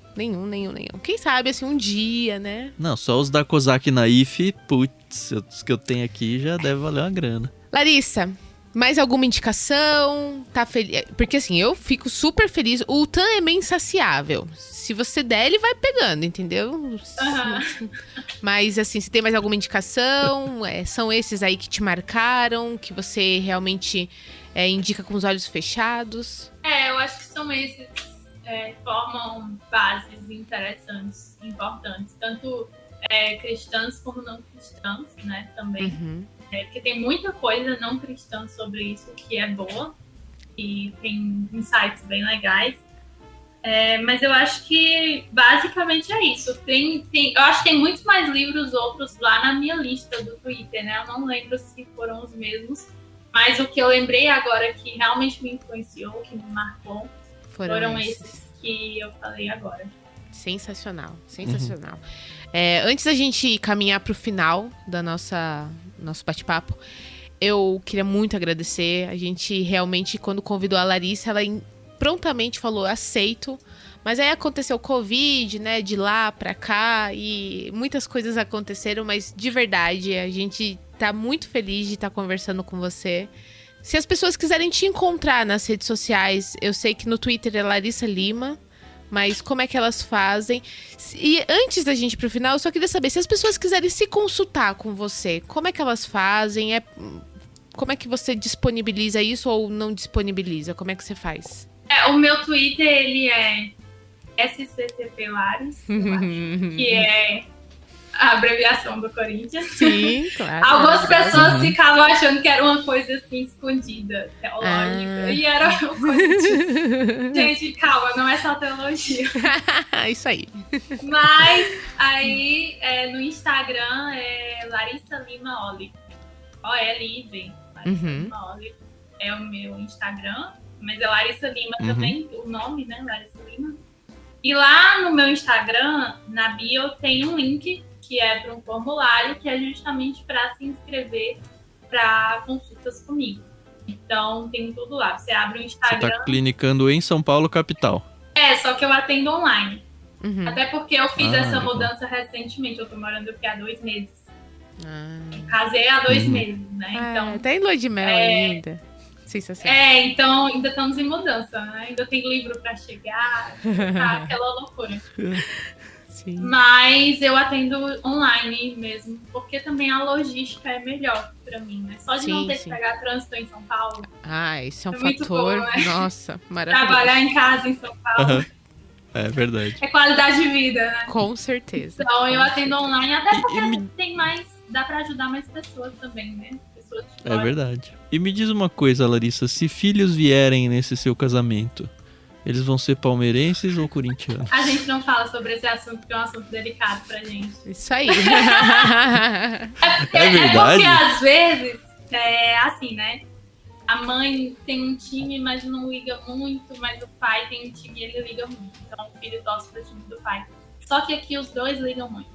Quem sabe, assim, um dia, né? Não, só os da Kozak Naif, putz, os que eu tenho aqui já deve valer uma grana. Larissa, mais alguma indicação? Tá feliz? Porque assim, eu fico super feliz. O Tan é meio insaciável. Se você der, ele vai pegando, entendeu? Mas assim, se tem mais alguma indicação? São esses aí que te marcaram? Que você realmente indica com os olhos fechados? Eu acho que são esses, formam bases interessantes, importantes, tanto cristãs como não cristãs, né, também. Uhum. Porque tem muita coisa não cristã sobre isso que é boa e tem insights bem legais. Mas eu acho que basicamente é isso. Eu acho que tem muitos mais livros outros lá na minha lista do Twitter, né? Eu não lembro se foram os mesmos, mas o que eu lembrei agora que realmente me influenciou, que me marcou, foram esses que eu falei agora. Sensacional. Antes da gente caminhar pro final da nosso bate-papo, eu queria muito agradecer. A gente realmente, quando convidou a Larissa, ela prontamente falou, aceito. Mas aí aconteceu o Covid, né, de lá pra cá, e muitas coisas aconteceram, mas de verdade, a gente tá muito feliz de estar conversando com você. Se as pessoas quiserem te encontrar nas redes sociais, eu sei que no Twitter é Larissa Lima, mas como é que elas fazem? E antes da gente ir pro final, eu só queria saber, se as pessoas quiserem se consultar com você, como é que elas fazem? Como é que você disponibiliza isso ou não disponibiliza? Como é que você faz? O meu Twitter, ele é SCCP Lares, que é a abreviação do Corinthians. Sim, claro. Algumas pessoas ficavam achando que era uma coisa assim escondida, teológica, e era o Corinthians. Gente, calma, não é só teologia. Isso aí. Mas aí no Instagram é Larissa Lima Olive. OLIV. Larissa Lima Olive é o meu Instagram. Mas é Larissa Lima também, o nome, né? Larissa Lima. E lá no meu Instagram, na bio, tem um link que é para um formulário que é justamente para se inscrever para consultas comigo. Então, tem tudo lá. Você abre o Instagram. Você tá clinicando em São Paulo, capital. Só que eu atendo online. Até porque eu fiz essa legal. mudança recentemente. Eu tô morando aqui há 2 meses. Eu casei há 2 meses, né? Então, tá em lua de mel ainda. Sensacional. Então ainda estamos em mudança, né? Ainda tem livro para chegar, tá aquela loucura. Sim. Mas eu atendo online mesmo, porque também a logística é melhor para mim, né? Só de não ter que pegar trânsito em São Paulo. Isso é um muito fator, bom, né? nossa, maravilhoso. Trabalhar em casa em São Paulo É verdade. é qualidade de vida, né? Com certeza. Então eu atendo online, até porque tem mais, dá para ajudar mais pessoas também, né? Pessoas de fora. É verdade. E me diz uma coisa, Larissa, se filhos vierem nesse seu casamento, eles vão ser palmeirenses ou corintianos? A gente não fala sobre esse assunto, porque é um assunto delicado pra gente. Isso aí. É verdade? Porque às vezes, assim, né? A mãe tem um time, mas não liga muito, mas o pai tem um time e ele liga muito. Então o filho torce pro time do pai. Só que aqui os dois ligam muito.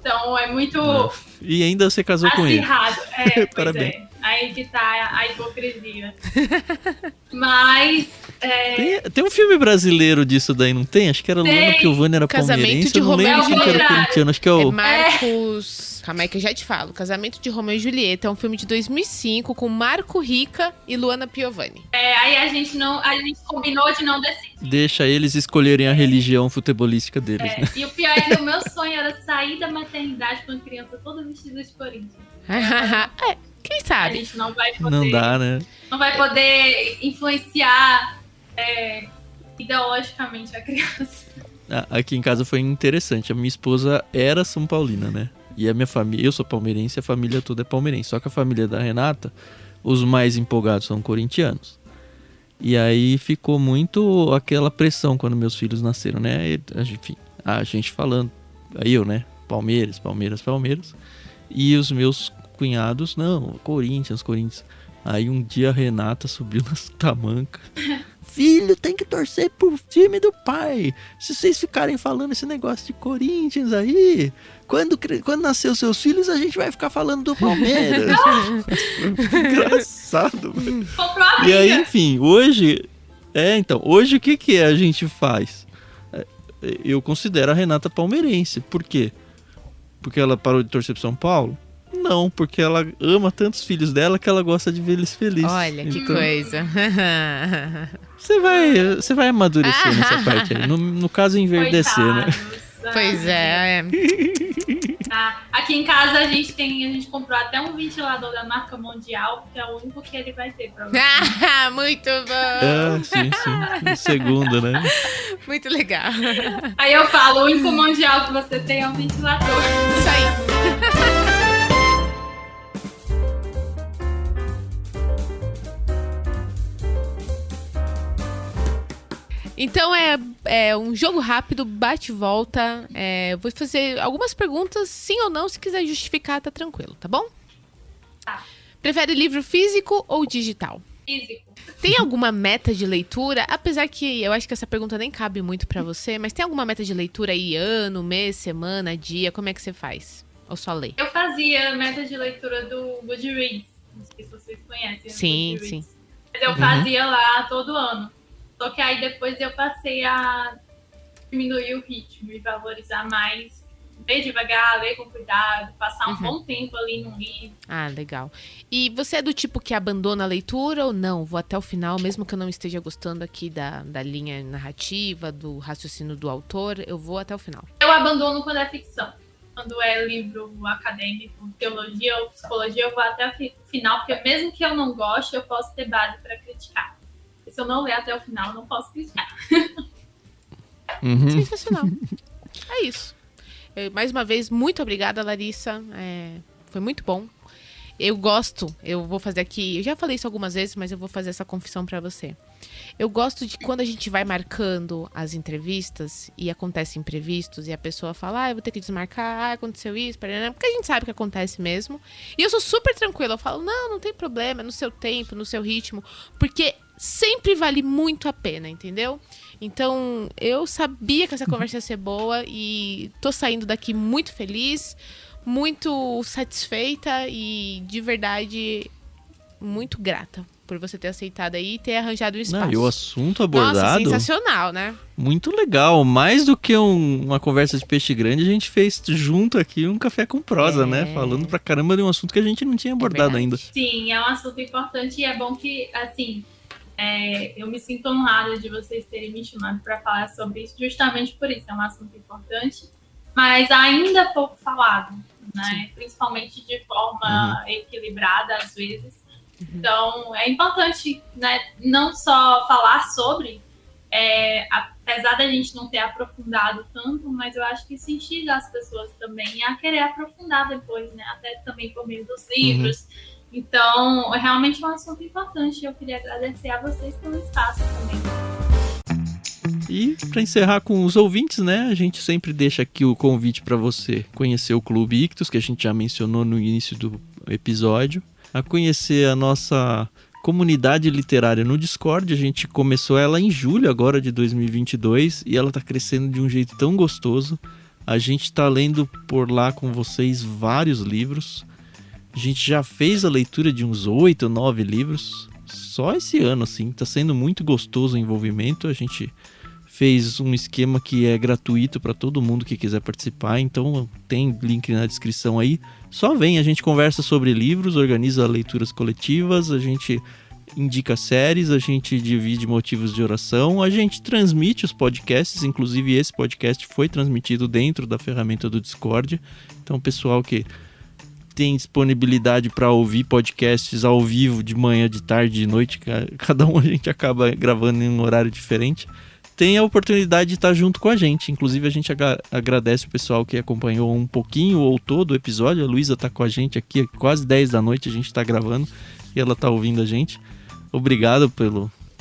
Então é muito E ainda você casou com ele. acirrado. Pois Parabéns. Aí que tá a hipocrisia. Mas Tem um filme brasileiro disso daí, não tem? Acho que era Luana Piovani, era Casamento palmeirense. de Eu não Romeu lembro e quem que era Julieta. corintiano. Acho que é É o... Marcos... Calma aí que eu já te falo. Casamento de Romeu e Julieta é um filme de 2005 com Marco Rica e Luana Piovani. aí a gente combinou de não decidir. Deixa eles escolherem a religião futebolística deles, né? E o pior é que o meu sonho era sair da maternidade com uma criança toda vestida de Corinthians. Quem A sabe? gente não vai poder. Não dá, né? Não vai poder influenciar ideologicamente a criança. Aqui em casa foi interessante. A minha esposa era São Paulina, né? E a minha família, eu sou palmeirense, a família toda é palmeirense. Só que a família da Renata, os mais empolgados são corintianos. E aí ficou muito aquela pressão quando meus filhos nasceram, né? Enfim, a gente falando, aí eu, né? Palmeiras. E os meus cunhados, não, Corinthians. Aí um dia a Renata subiu nas tamancas. Filho, tem que torcer pro time do pai. Se vocês ficarem falando esse negócio de Corinthians aí, quando nascer os seus filhos, a gente vai ficar falando do Palmeiras. Engraçado, velho. Comprou a E aí, briga. enfim, hoje o que a gente faz? Eu considero a Renata palmeirense. Por quê? Porque ela parou de torcer pro São Paulo? Não, porque ela ama tantos filhos dela que ela gosta de ver eles felizes. Olha, que Então, coisa. Você vai amadurecer nessa parte aí. No caso, enverdecer, né? Coitados. Pois é. Ah, aqui em casa a gente comprou até um ventilador da marca Mundial, que é o único que ele vai ter pra você. Muito bom. Ah, sim. O segundo, né? Muito legal. Aí eu falo, o único Mundial que você tem é um ventilador. Isso aí. Então é um jogo rápido, bate e volta. Vou fazer algumas perguntas, sim ou não. Se quiser justificar, tá tranquilo, tá bom? Tá. Prefere livro físico ou digital? Físico. Tem alguma meta de leitura? Apesar que eu acho que essa pergunta nem cabe muito pra você, mas tem alguma meta de leitura aí, ano, mês, semana, dia? Como é que você faz? Ou só lê? Eu fazia meta de leitura do Goodreads. Não sei se vocês conhecem. Sim, Goodreads. sim. Mas eu fazia lá todo ano. Só que aí depois eu passei a diminuir o ritmo e valorizar mais, ler devagar, ler com cuidado, passar um bom tempo ali num livro. Ah, legal. E você é do tipo que abandona a leitura ou não? Vou até o final, mesmo que eu não esteja gostando aqui da linha narrativa, do raciocínio do autor, eu vou até o final. Eu abandono quando é ficção. Quando é livro acadêmico, teologia ou psicologia, eu vou até o final, porque mesmo que eu não goste, eu posso ter base para criticar. Se eu não ler até o final, eu não posso criticar. Uhum. Sensacional. É isso. Mais uma vez, muito obrigada, Larissa. Foi muito bom. Eu vou fazer aqui, eu já falei isso algumas vezes, mas eu vou fazer essa confissão pra você. Eu gosto de quando a gente vai marcando as entrevistas e acontecem imprevistos e a pessoa fala, eu vou ter que desmarcar, aconteceu isso, porque a gente sabe que acontece mesmo. E eu sou super tranquila, eu falo, não tem problema, é no seu tempo, no seu ritmo, porque sempre vale muito a pena, entendeu? Então, eu sabia que essa conversa ia ser boa e tô saindo daqui muito feliz, muito satisfeita e, de verdade, muito grata por você ter aceitado aí e ter arranjado um espaço. Não, e o assunto abordado... Nossa, sensacional, né? Muito legal. Mais do que uma conversa de peixe grande, a gente fez junto aqui um café com prosa, né? Falando pra caramba de um assunto que a gente não tinha abordado ainda. Sim, é um assunto importante e é bom que, assim... eu me sinto honrada de vocês terem me chamado para falar sobre isso, justamente por isso, é um assunto importante, mas ainda pouco falado, né? Sim. Principalmente de forma equilibrada, às vezes. Então, é importante, né, não só falar sobre, apesar da gente não ter aprofundado tanto, mas eu acho que isso instiga as pessoas também a querer aprofundar depois, né? Até também por meio dos livros. Então, é realmente um assunto importante. Eu queria agradecer a vocês pelo espaço também. E para encerrar com os ouvintes, né, a gente sempre deixa aqui o convite para você conhecer o Clube Ictus, que a gente já mencionou no início do episódio, a conhecer a nossa comunidade literária no Discord. A gente começou ela em julho agora de 2022 e ela tá crescendo de um jeito tão gostoso. A gente tá lendo por lá com vocês vários livros. A gente já fez a leitura de uns 8 ou 9 livros. Só esse ano, assim. Tá sendo muito gostoso o envolvimento. A gente fez um esquema que é gratuito para todo mundo que quiser participar. Então tem link na descrição aí. Só vem, a gente conversa sobre livros, organiza leituras coletivas, a gente indica séries, a gente divide motivos de oração, a gente transmite os podcasts. Inclusive esse podcast foi transmitido dentro da ferramenta do Discord. Então o pessoal que tem disponibilidade para ouvir podcasts ao vivo, de manhã, de tarde, de noite, cada um a gente acaba gravando em um horário diferente, tem a oportunidade de estar junto com a gente. Inclusive a gente agradece o pessoal que acompanhou um pouquinho ou todo o episódio. A Luísa está com a gente aqui, quase 10 da noite a gente está gravando e ela está ouvindo a gente. Obrigado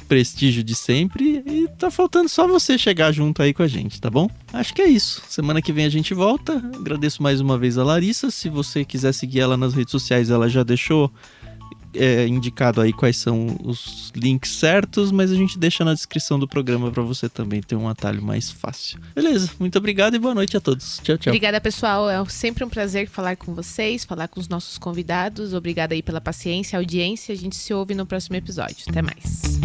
prestígio de sempre e tá faltando só você chegar junto aí com a gente, tá bom? Acho que é isso. Semana que vem a gente volta. Agradeço mais uma vez a Larissa. Se você quiser seguir ela nas redes sociais, ela já deixou indicado aí quais são os links certos, mas a gente deixa na descrição do programa para você também ter um atalho mais fácil. Beleza, muito obrigado e boa noite a todos. Tchau, tchau. Obrigada, pessoal. É sempre um prazer falar com vocês, falar com os nossos convidados. Obrigada aí pela paciência, audiência. A gente se ouve no próximo episódio. Até mais.